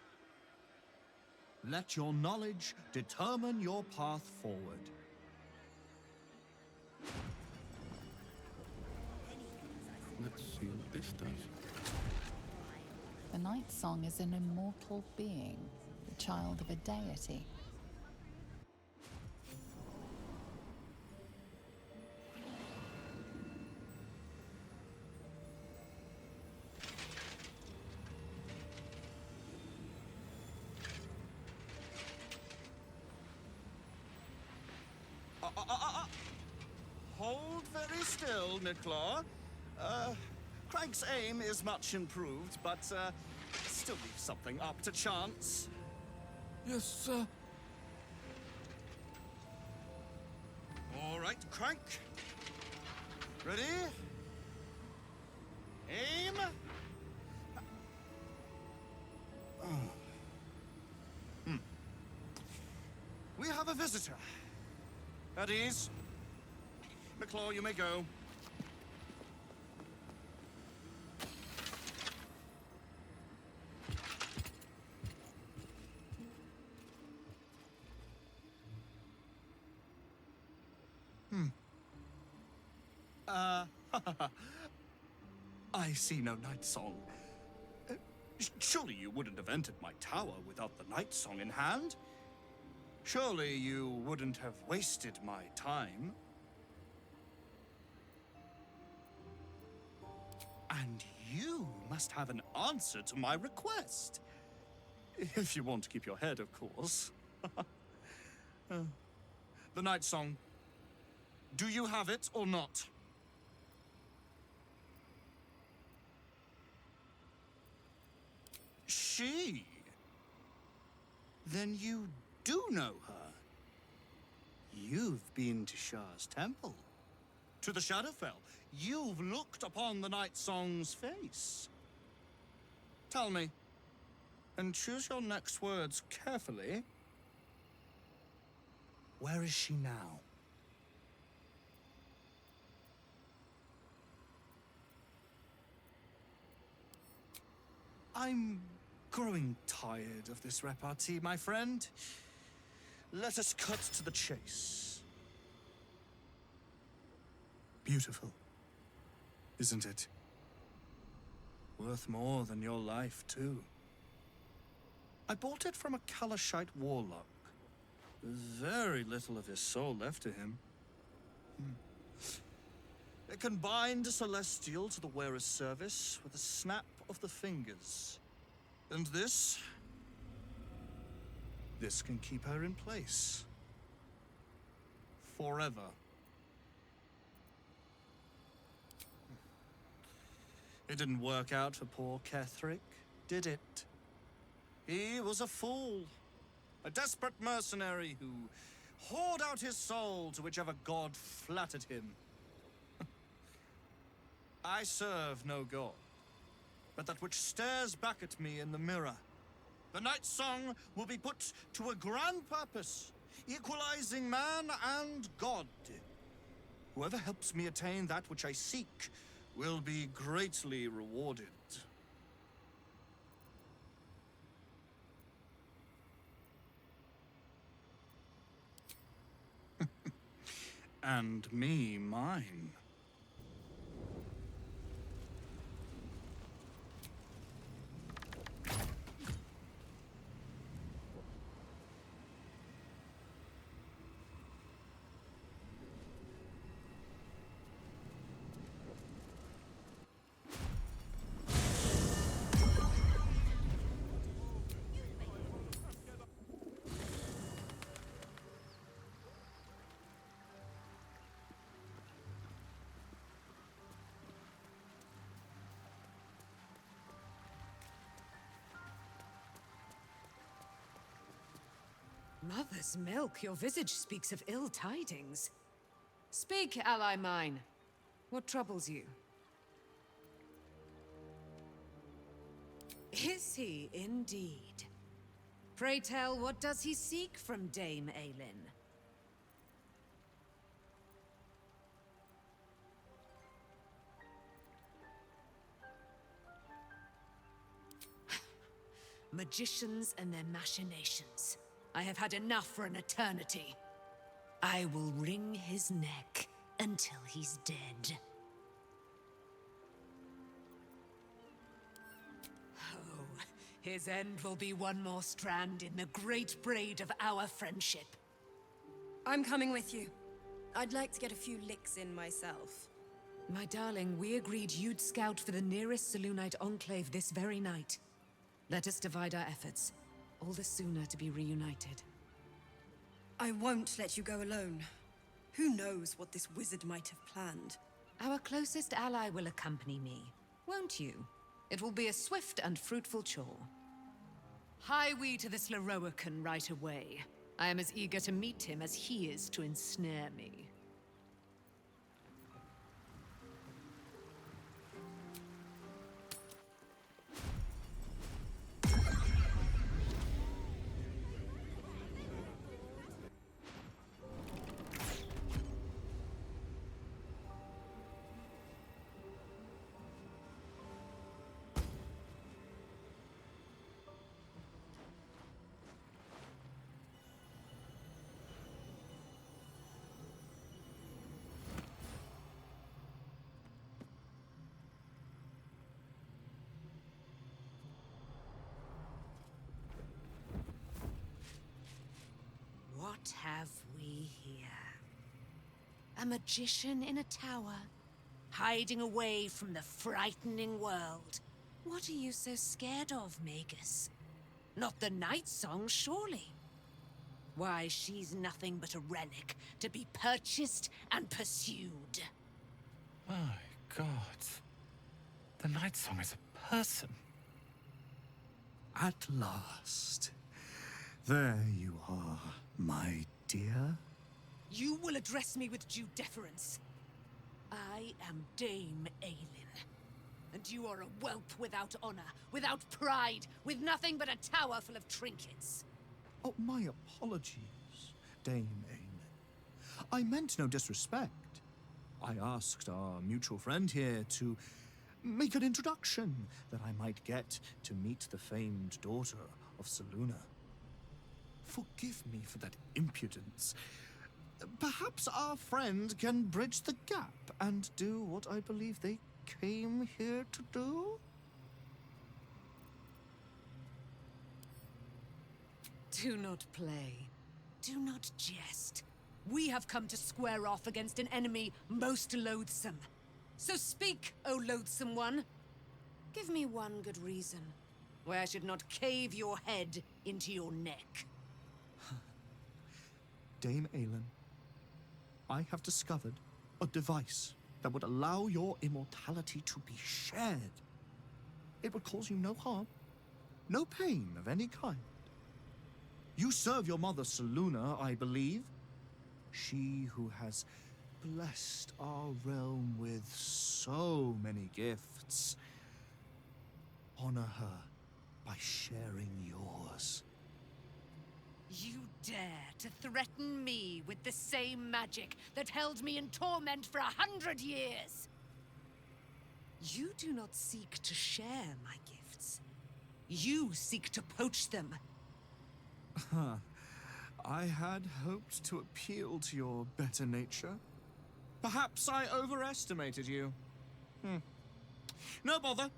Speaker 23: Let your knowledge determine your path forward.
Speaker 6: Let's see what this does.
Speaker 18: The Night Song is an immortal being, the child of a deity.
Speaker 23: Hold very still, Nicklaw. Craig's aim is much improved, but still leaves something up to chance.
Speaker 21: Yes, sir.
Speaker 23: All right, Crank. Ready? Aim. We have a visitor. At ease. McClaw, you may go. I see no Night Song. Surely you wouldn't have entered my tower without the Night Song in hand? Surely you wouldn't have wasted my time? And you must have an answer to my request. If you want to keep your head, of course. The Night Song. Do you have it or not? She? Then you do know her. You've been to Shah's temple. To the Shadowfell. You've looked upon the Night Song's face. Tell me, and choose your next words carefully. Where is she now? I'm growing tired of this repartee, my friend. Let us cut to the chase. Beautiful, isn't it? Worth more than your life, too. I bought it from a Kalashite warlock. There's very little of his soul left to him. It can bind a celestial to the wearer's service with a snap of the fingers. And this can keep her in place. Forever. It didn't work out for poor Ketherick, did it? He was a fool. A desperate mercenary who poured out his soul to whichever god flattered him. I serve no god, but that which stares back at me in the mirror. The Night Song will be put to a grand purpose, equalizing man and god. Whoever helps me attain that which I seek will be greatly rewarded. And me mine.
Speaker 9: Mother's milk, your visage speaks of ill tidings. Speak, ally mine. What troubles you? Is he indeed? Pray tell, what does he seek from Dame Aelin? Magicians and their machinations. I have had enough for an eternity. I will wring his neck until he's dead. Oh, his end will be one more strand in the great braid of our friendship.
Speaker 10: I'm coming with you. I'd like to get a few licks in myself.
Speaker 9: My darling, we agreed you'd scout for the nearest Selûnite enclave this very night. Let us divide our efforts. All the sooner to be reunited.
Speaker 10: I won't let you go alone. Who knows what this wizard might have planned?
Speaker 9: Our closest ally will accompany me, won't you? It will be a swift and fruitful chore. Hie we to this Lorroakan right away. I am as eager to meet him as he is to ensnare me. What have we here? A magician in a tower, hiding away from the frightening world. What are you so scared of, Magus? Not the Night Song, surely? Why, she's nothing but a relic to be purchased and pursued.
Speaker 21: My God. The Night Song is a person.
Speaker 23: At last. There you are, my dear.
Speaker 9: You will address me with due deference. I am Dame Aelin. And you are a whelp without honor, without pride, with nothing but a tower full of trinkets.
Speaker 23: Oh, my apologies, Dame Aelin. I meant no disrespect. I asked our mutual friend here to make an introduction that I might get to meet the famed daughter of Selûne. Forgive me for that impudence. Perhaps our friend can bridge the gap and do what I believe they came here to do?
Speaker 9: Do not play. Do not jest. We have come to square off against an enemy most loathsome. So speak, O loathsome one. Give me one good reason why I should not cave your head into your neck.
Speaker 23: Dame Aelin, I have discovered a device that would allow your immortality to be shared. It would cause you no harm, no pain of any kind. You serve your mother, Seluna, I believe. She who has blessed our realm with so many gifts. Honor her by sharing yours.
Speaker 9: You dare to threaten me with the same magic that held me in torment for 100 years? You do not seek to share my gifts. You seek to poach them.
Speaker 23: I had hoped to appeal to your better nature. Perhaps I overestimated you. No bother.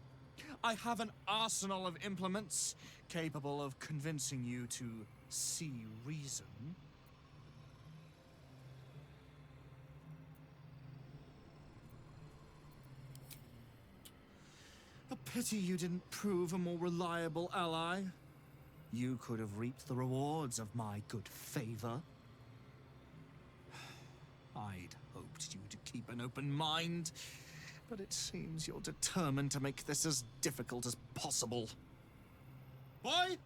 Speaker 23: I have an arsenal of implements capable of convincing you to see reason. A pity you didn't prove a more reliable ally. You could have reaped the rewards of my good favor. I'd hoped you to keep an open mind, but it seems you're determined to make this as difficult as possible. Boy,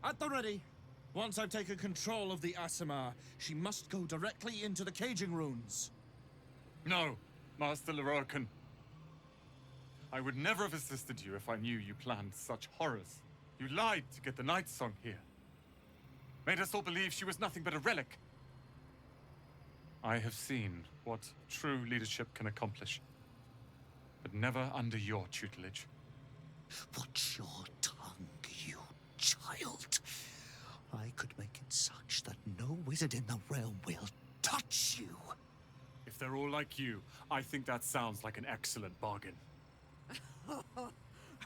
Speaker 23: at the ready. Once I've taken control of the Aasimar, she must go directly into the caging runes.
Speaker 21: No, Master Leroican. I would never have assisted you if I knew you planned such horrors. You lied to get the Night Song here. Made us all believe she was nothing but a relic. I have seen what true leadership can accomplish, but never under your tutelage.
Speaker 23: Watch your tongue, you child. I could make it such that no wizard in the realm will touch you.
Speaker 21: If they're all like you, I think that sounds like an excellent bargain.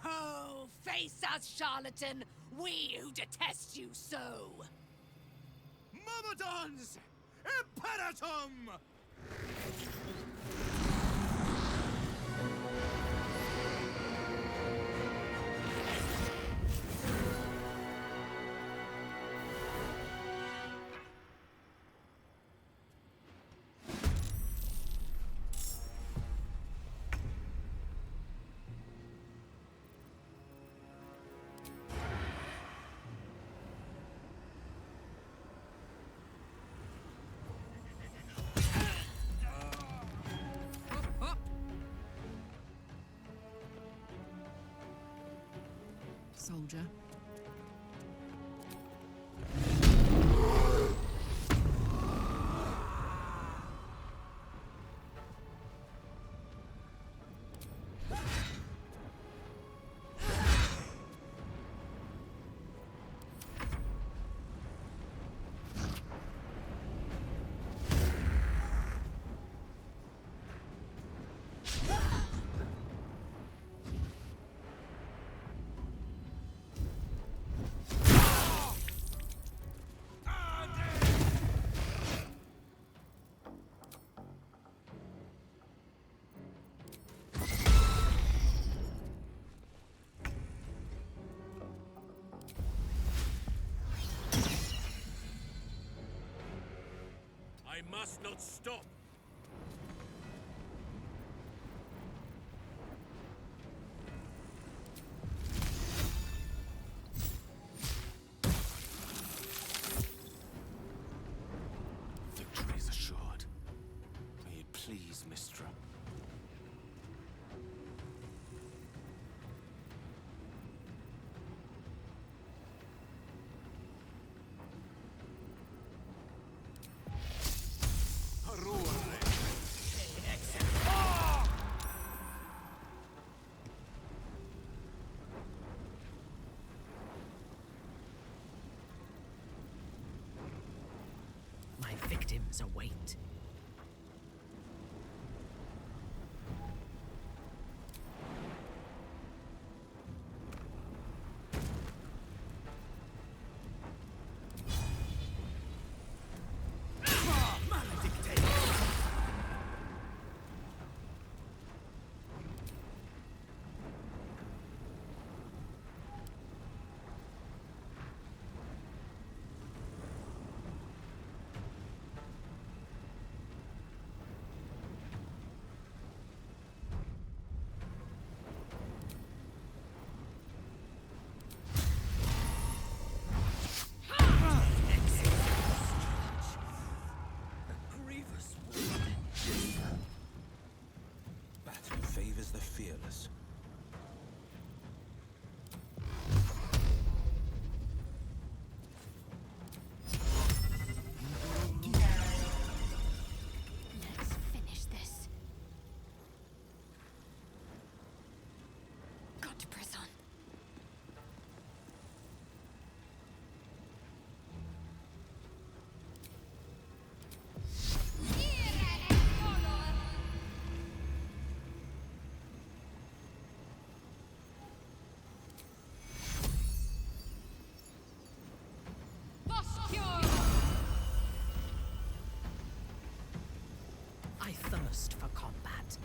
Speaker 9: Oh, face us, charlatan! We who detest you so!
Speaker 23: Myrmidons! Imperatum!
Speaker 17: Soldier.
Speaker 3: I must not stop.
Speaker 22: Victory is assured. May it please, Mistra.
Speaker 9: My victims await. I thirst for combat.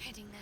Speaker 2: Heading there.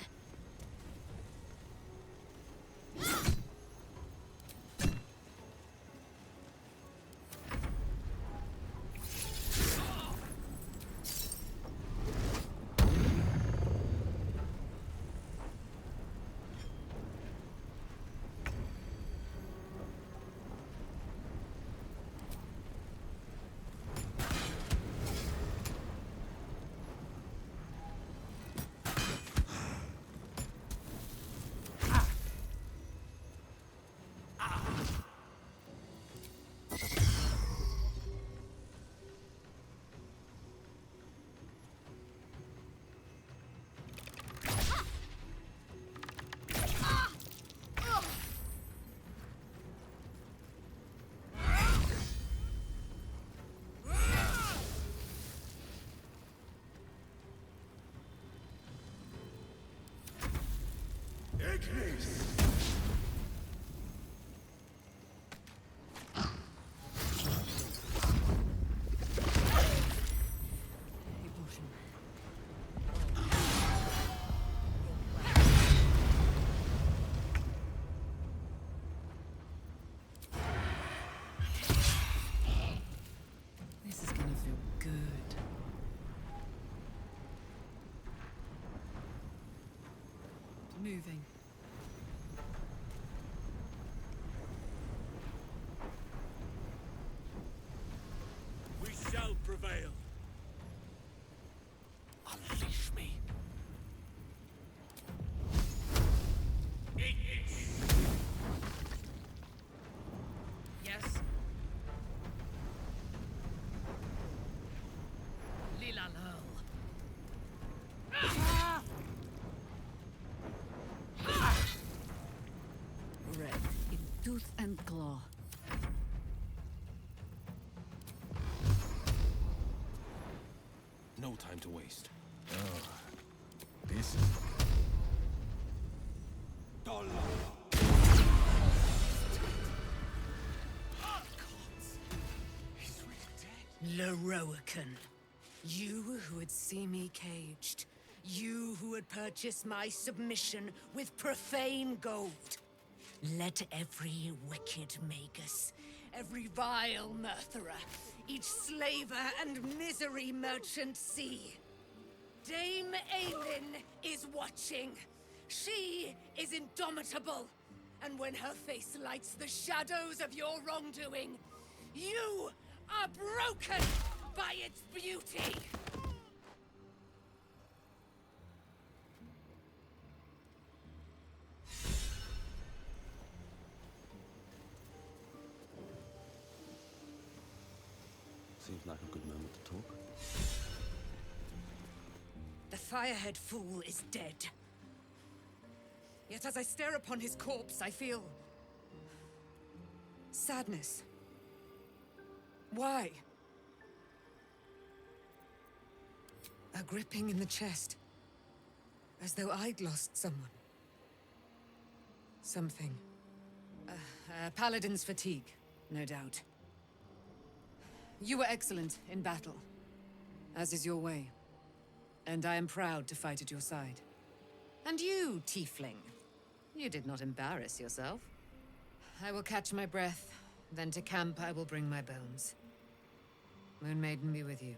Speaker 17: This is gonna feel good. Moving.
Speaker 3: We shall prevail.
Speaker 20: Unleash me.
Speaker 14: Yes. Lila Lurl.
Speaker 17: Red in tooth and claw.
Speaker 13: No time to waste. Oh, this is...
Speaker 9: Leroican. You who would see me caged. You who would purchase my submission with profane gold. Let every wicked magus, every vile murtherer, each slaver and misery merchant see. Dame Aelin is watching. She is indomitable. And when her face lights the shadows of your wrongdoing, you are broken by its beauty!
Speaker 1: Seems like a good moment to talk.
Speaker 9: The Firehead Fool is dead. Yet as I stare upon his corpse, I feel... sadness. Why? A gripping in the chest. As though I'd lost someone. Something. Paladin's fatigue, no doubt. You were excellent in battle, as is your way. And I am proud to fight at your side. And you, tiefling, you did not embarrass yourself. I will catch my breath, then to camp I will bring my bones. Moon Maiden be with you.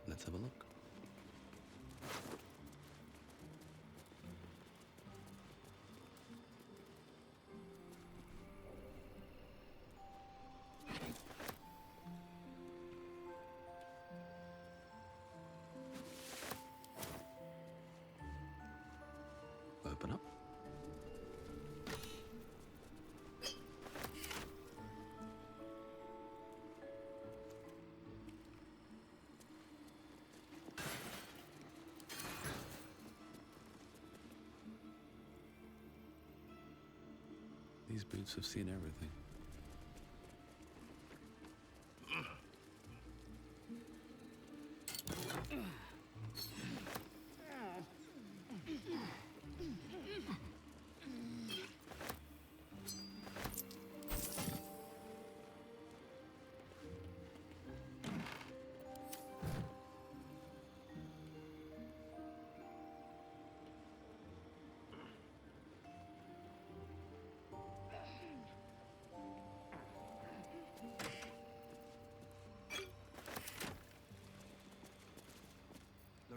Speaker 1: Let's have a look. Open up. These boots have seen everything.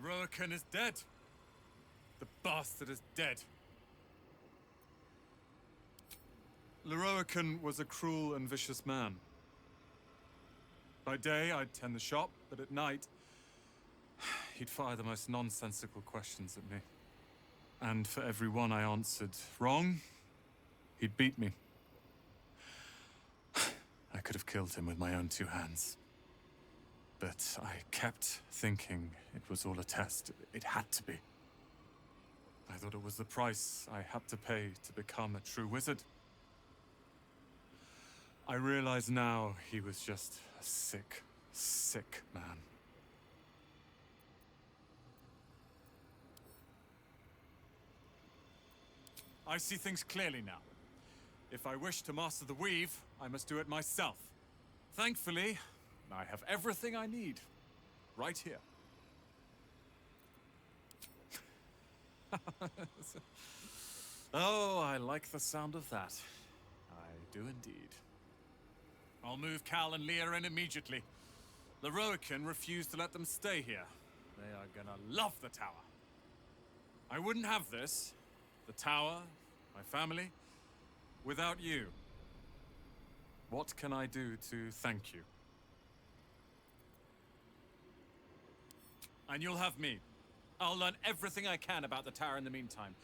Speaker 21: The Roakan is dead. The bastard is dead. Leroican was a cruel and vicious man. By day, I'd tend the shop, but at night, he'd fire the most nonsensical questions at me. And for every one I answered wrong, he'd beat me. I could have killed him with my own two hands. But I kept thinking it was all a test. It had to be. I thought it was the price I had to pay to become a true wizard. I realize now he was just a sick, sick man. I see things clearly now. If I wish to master the weave, I must do it myself. Thankfully, I have everything I need, right here. Oh, I like the sound of that. I do indeed. I'll move Cal and Leah in immediately. The Roakan refused to let them stay here. They are gonna love the tower. I wouldn't have this, the tower, my family, without you. What can I do to thank you? And you'll have me. I'll learn everything I can about the tower in the meantime,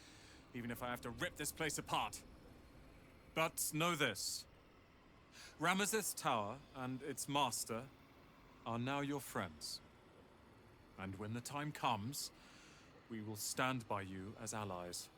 Speaker 21: even if I have to rip this place apart. But know this. Ramesses Tower and its master are now your friends. And when the time comes, we will stand by you as allies.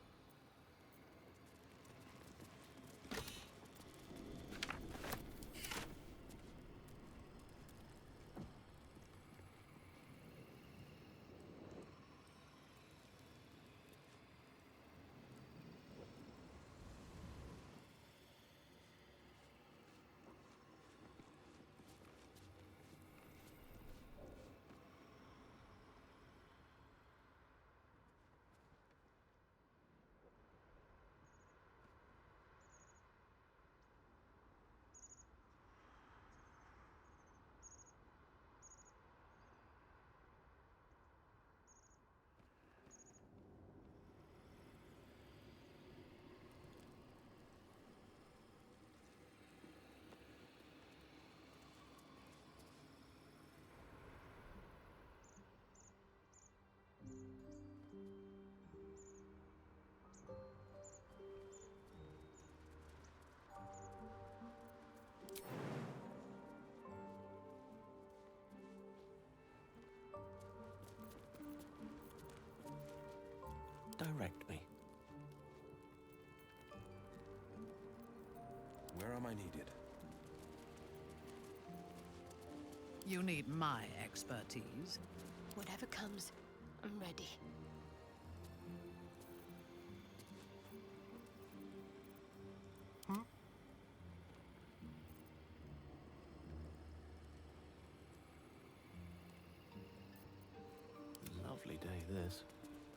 Speaker 22: Direct me. Where am I needed?
Speaker 17: You need my expertise.
Speaker 14: Whatever comes, I'm ready.
Speaker 22: Lovely day, this.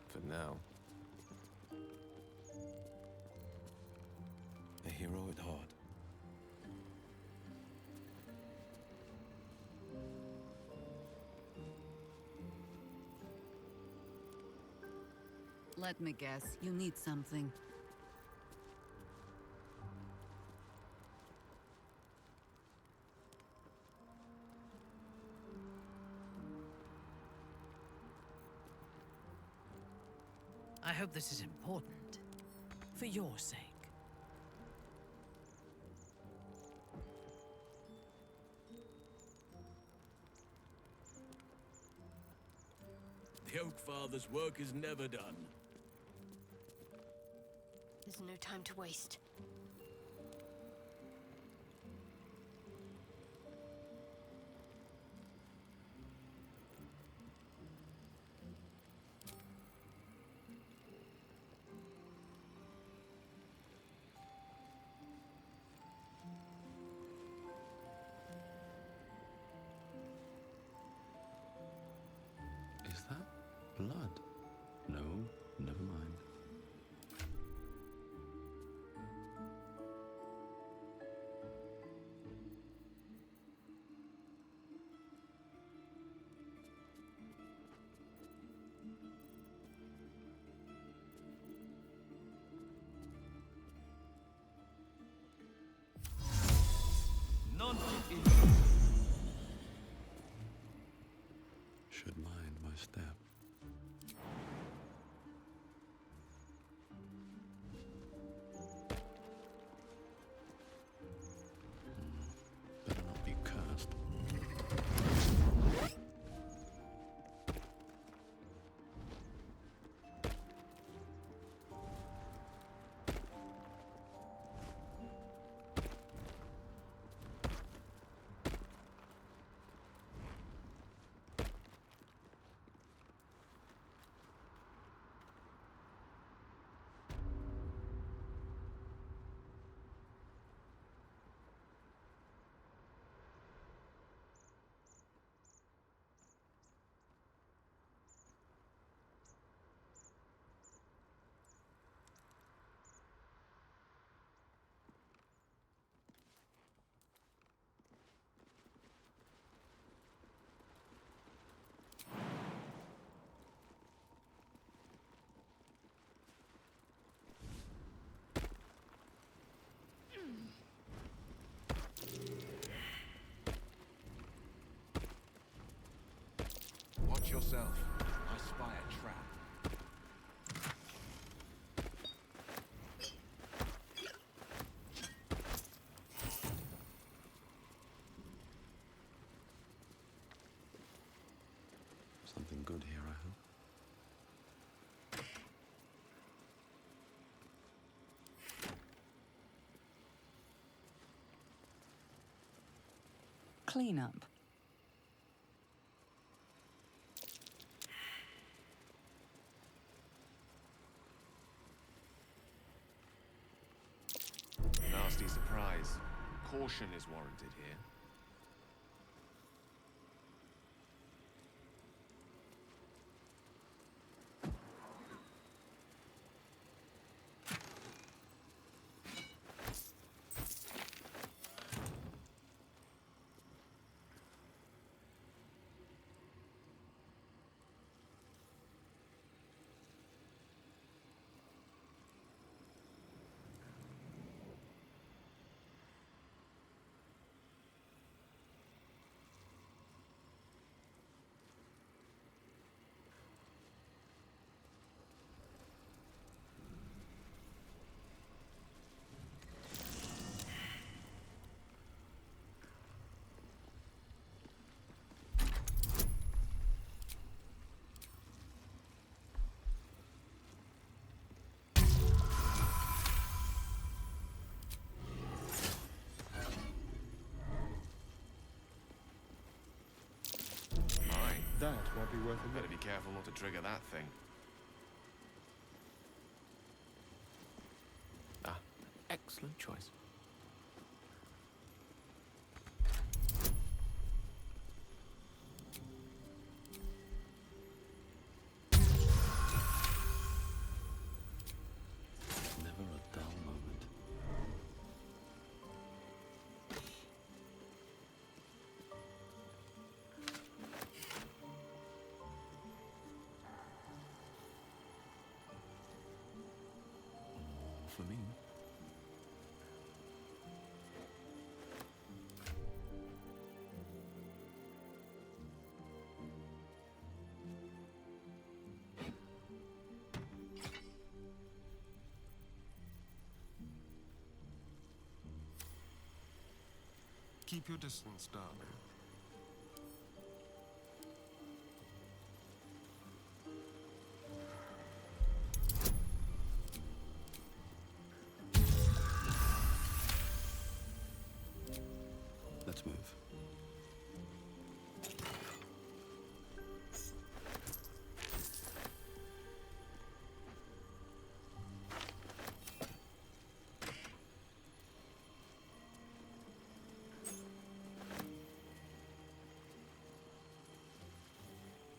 Speaker 22: For now. A hero at heart.
Speaker 17: Let me guess, you need something. I hope this is important. For your sake.
Speaker 13: The Oak Father's work is never done.
Speaker 14: There's no time to waste.
Speaker 1: Is that blood? No, never mind. should mind my step. Better not be cursed.
Speaker 6: Watch yourself. I spy a trap.
Speaker 1: Something good here, I hope.
Speaker 2: Clean up.
Speaker 22: Nasty surprise. Caution is warranted here.
Speaker 21: That won't be worth a
Speaker 22: Better be careful not to trigger that thing. Ah, excellent choice.
Speaker 1: Never a dull moment. For me.
Speaker 11: Keep your distance, darling.
Speaker 1: Let's move.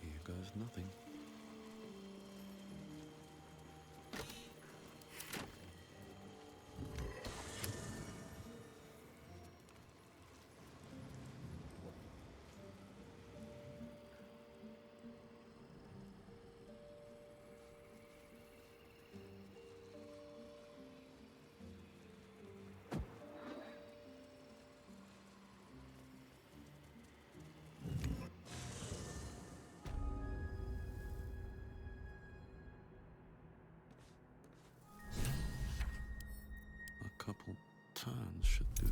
Speaker 1: Here goes nothing. should do.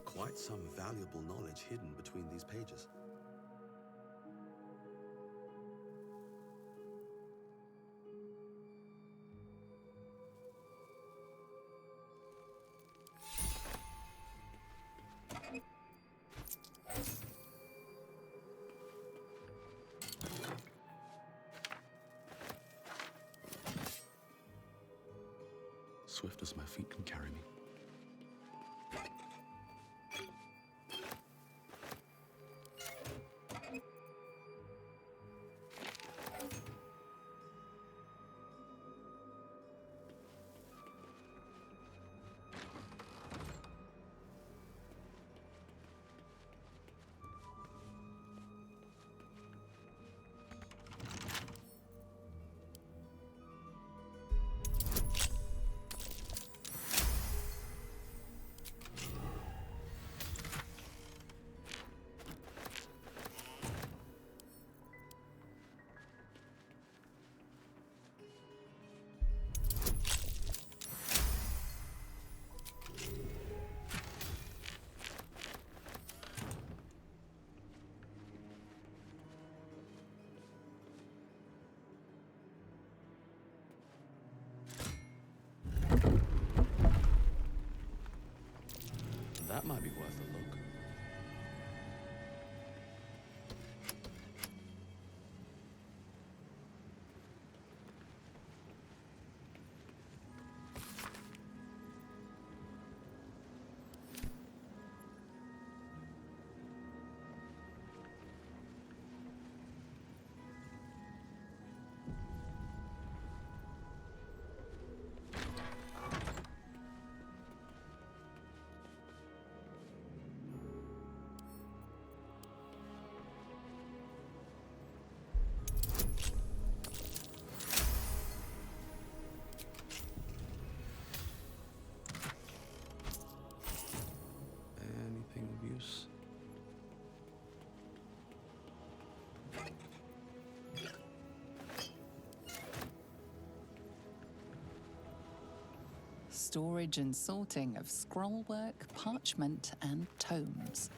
Speaker 1: Quite some valuable knowledge hidden between these pages. Swift as my feet can carry me. That might be worth a look. Anything of use?
Speaker 18: Storage and sorting of scrollwork, parchment, and tomes.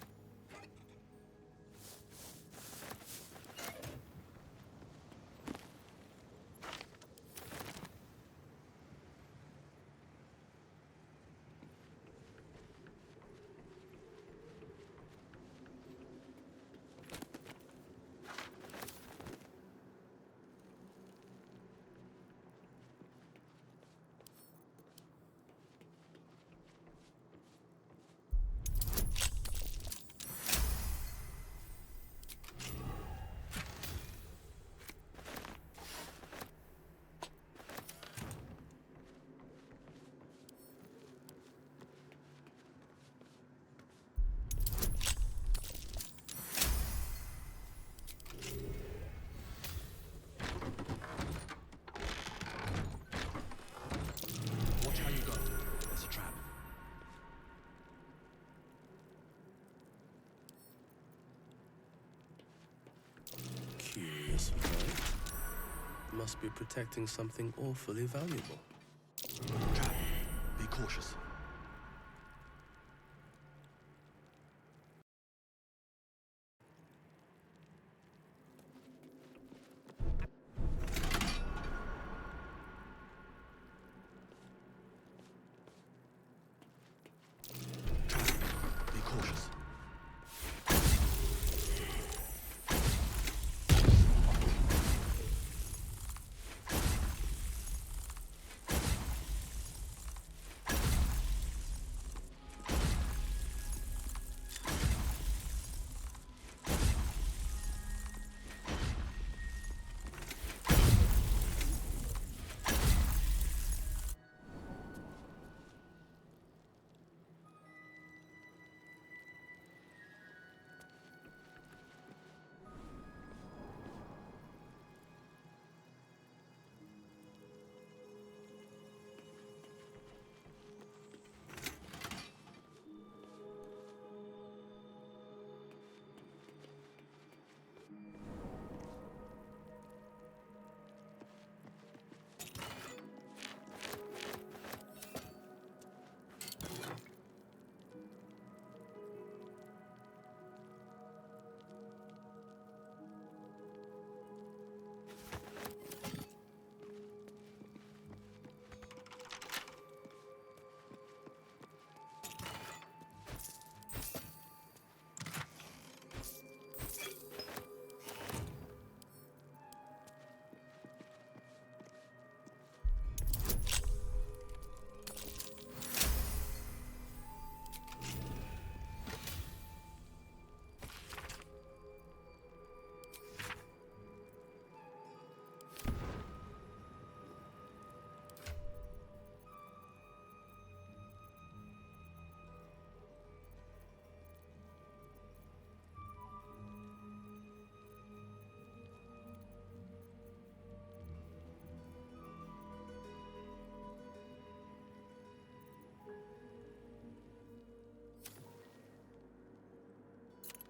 Speaker 22: Watch how you go. There's a trap.
Speaker 4: Curious bird. Must be protecting something awfully valuable.
Speaker 22: Trap. Be cautious. Trap. Be cautious.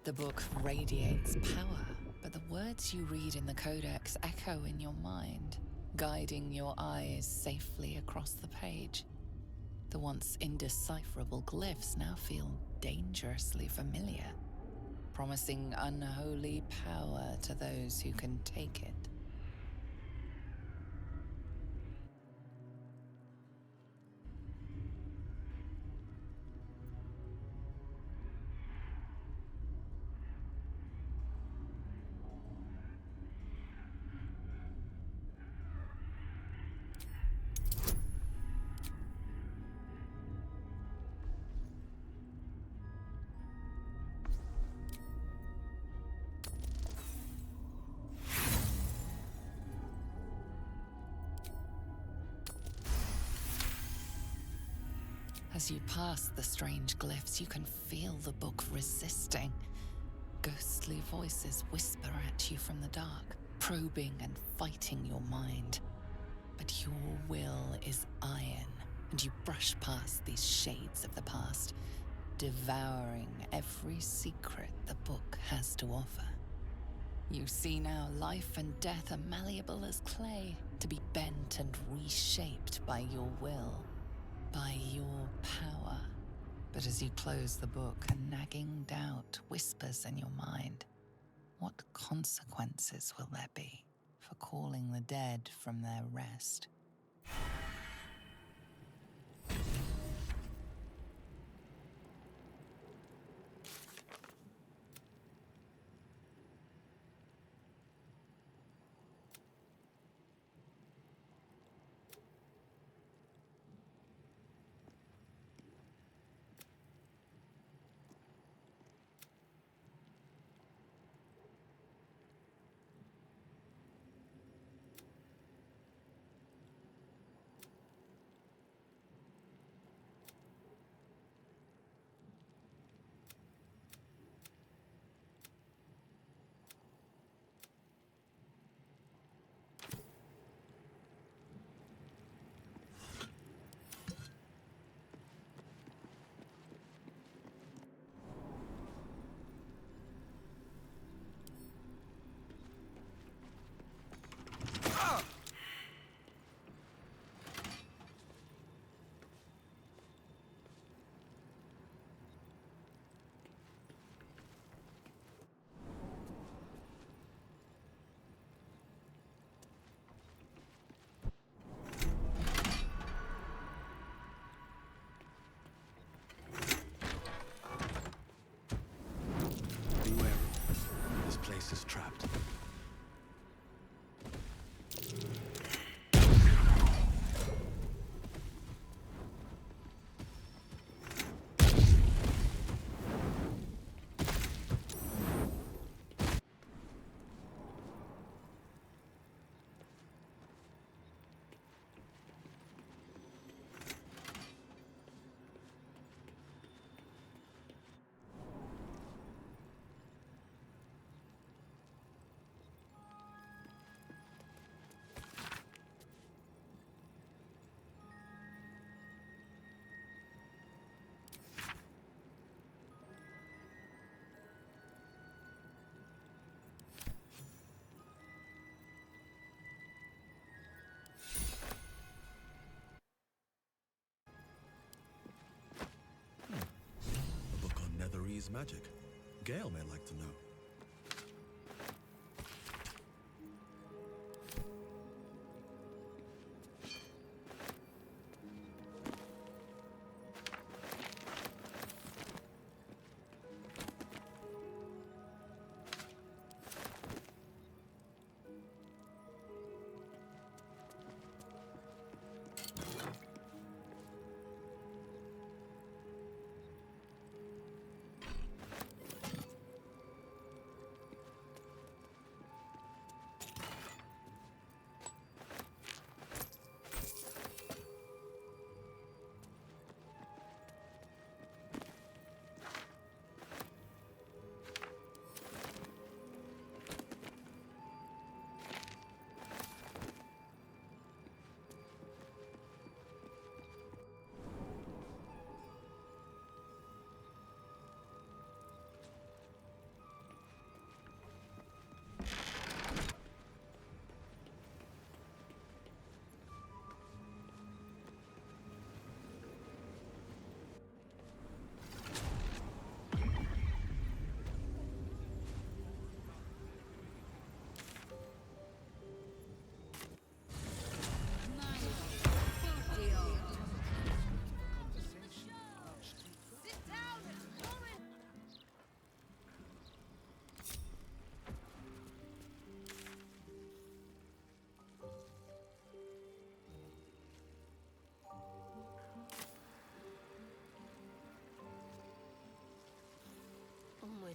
Speaker 18: The book radiates power, but the words you read in the codex echo in your mind, guiding your eyes safely across the page. The once indecipherable glyphs now feel dangerously familiar, promising unholy power to those who can take it. As you pass the strange glyphs, you can feel the book resisting. Ghostly voices whisper at you from the dark, probing and fighting your mind. But your will is iron, and you brush past these shades of the past, devouring every secret the book has to offer. You see now life and death are malleable as clay, to be bent and reshaped by your will. By your power. But as you close the book, a nagging doubt whispers in your mind. What consequences will there be for calling the dead from their rest?
Speaker 1: Is trapped. Netherese magic. Gale may like to know.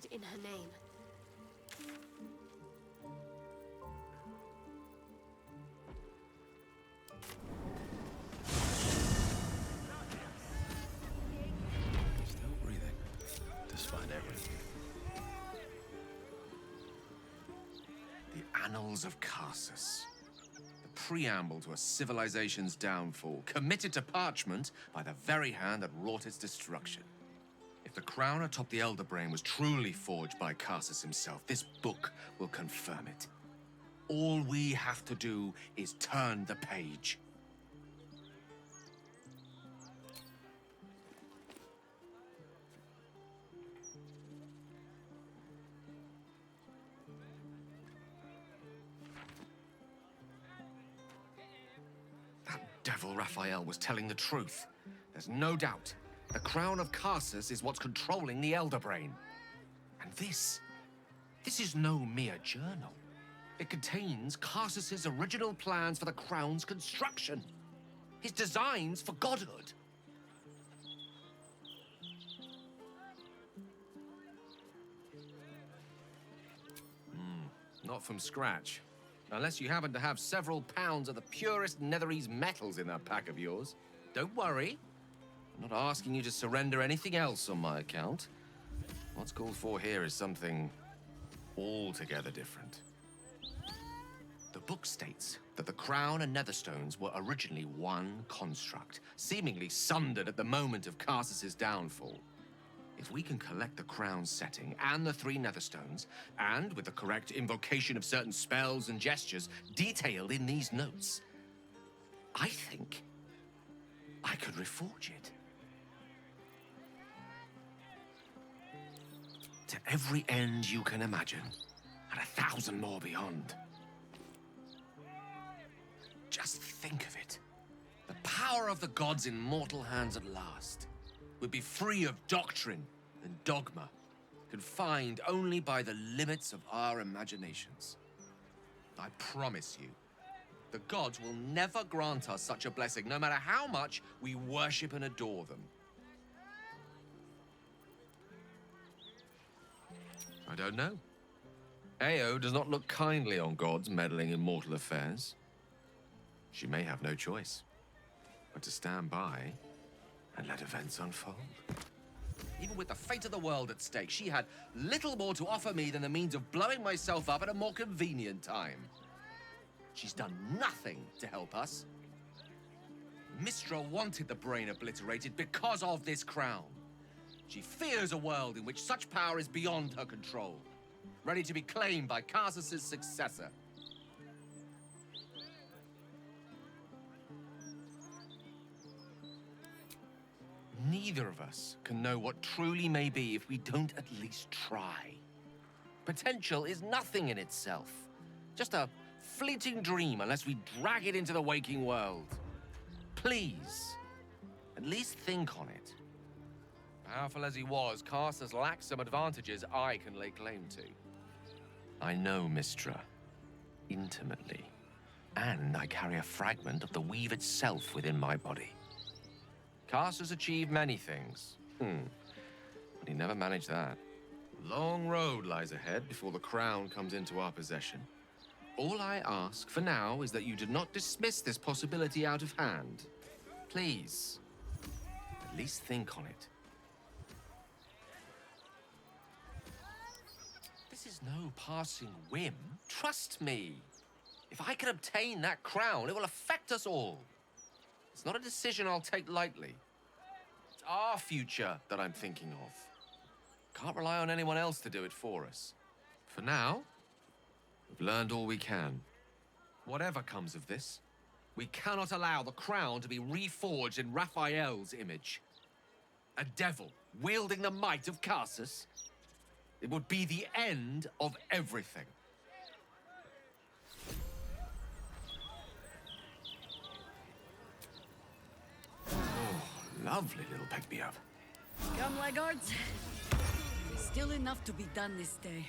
Speaker 5: sacred in her name.
Speaker 22: Still breathing, despite everything.
Speaker 12: The Annals of Karsus. The preamble to a civilization's downfall, committed to parchment by the very hand that wrought its destruction. If the crown atop the Elder Brain was truly forged by Karsus himself, this book will confirm it. All we have to do is turn the page. Devil Raphael was telling the truth. There's no doubt. The crown of Karsus is what's controlling the Elder Brain. And this is no mere journal. It contains Karsus's original plans for the crown's construction. His designs for godhood. Not from scratch. Unless you happen to have several pounds of the purest Netherese metals in that pack of yours. Don't worry. I'm not asking you to surrender anything else on my account. What's called for here is something altogether different. The book states that the crown and netherstones were originally one construct, seemingly sundered at the moment of Karsus's downfall. If we can collect the crown's setting and the 3 netherstones, and with the correct invocation of certain spells and gestures detailed in these notes, I think I could reforge it. To every end you can imagine, and 1,000 more beyond. Just think of it. The power of the gods in mortal hands at last would be free of doctrine and dogma, confined only by the limits of our imaginations. I promise you, the gods will never grant us such a blessing, no matter how much we worship and adore them. I don't know. Ao does not look kindly on gods meddling in mortal affairs. She may have no choice but to stand by and let events unfold. Even with the fate of the world at stake, she had little more to offer me than the means of blowing myself up at a more convenient time. She's done nothing to help us. Mistra wanted the brain obliterated because of this crown. She fears a world in which such power is beyond her control, ready to be claimed by Karsus's successor. Neither of us can know what truly may be if we don't at least try. Potential is nothing in itself, just a fleeting dream unless we drag it into the waking world. Please, at least think on it. Powerful as he was, Karsus lacks some advantages I can lay claim to. I know Mistra intimately, and I carry a fragment of the weave itself within my body. Karsus achieved many things, but he never managed that. Long road lies ahead before the crown comes into our possession. All I ask for now is that you do not dismiss this possibility out of hand. Please, at least think on it. This is no passing whim. Trust me. If I can obtain that crown, it will affect us all. It's not a decision I'll take lightly. It's our future that I'm thinking of. Can't rely on anyone else to do it for us. For now, we've learned all we can. Whatever comes of this, we cannot allow the crown to be reforged in Raphael's image. A devil wielding the might of Karsus. It would be the end of everything. Lovely little pick-me-up.
Speaker 15: Come, laggards. There's still enough to be done this day.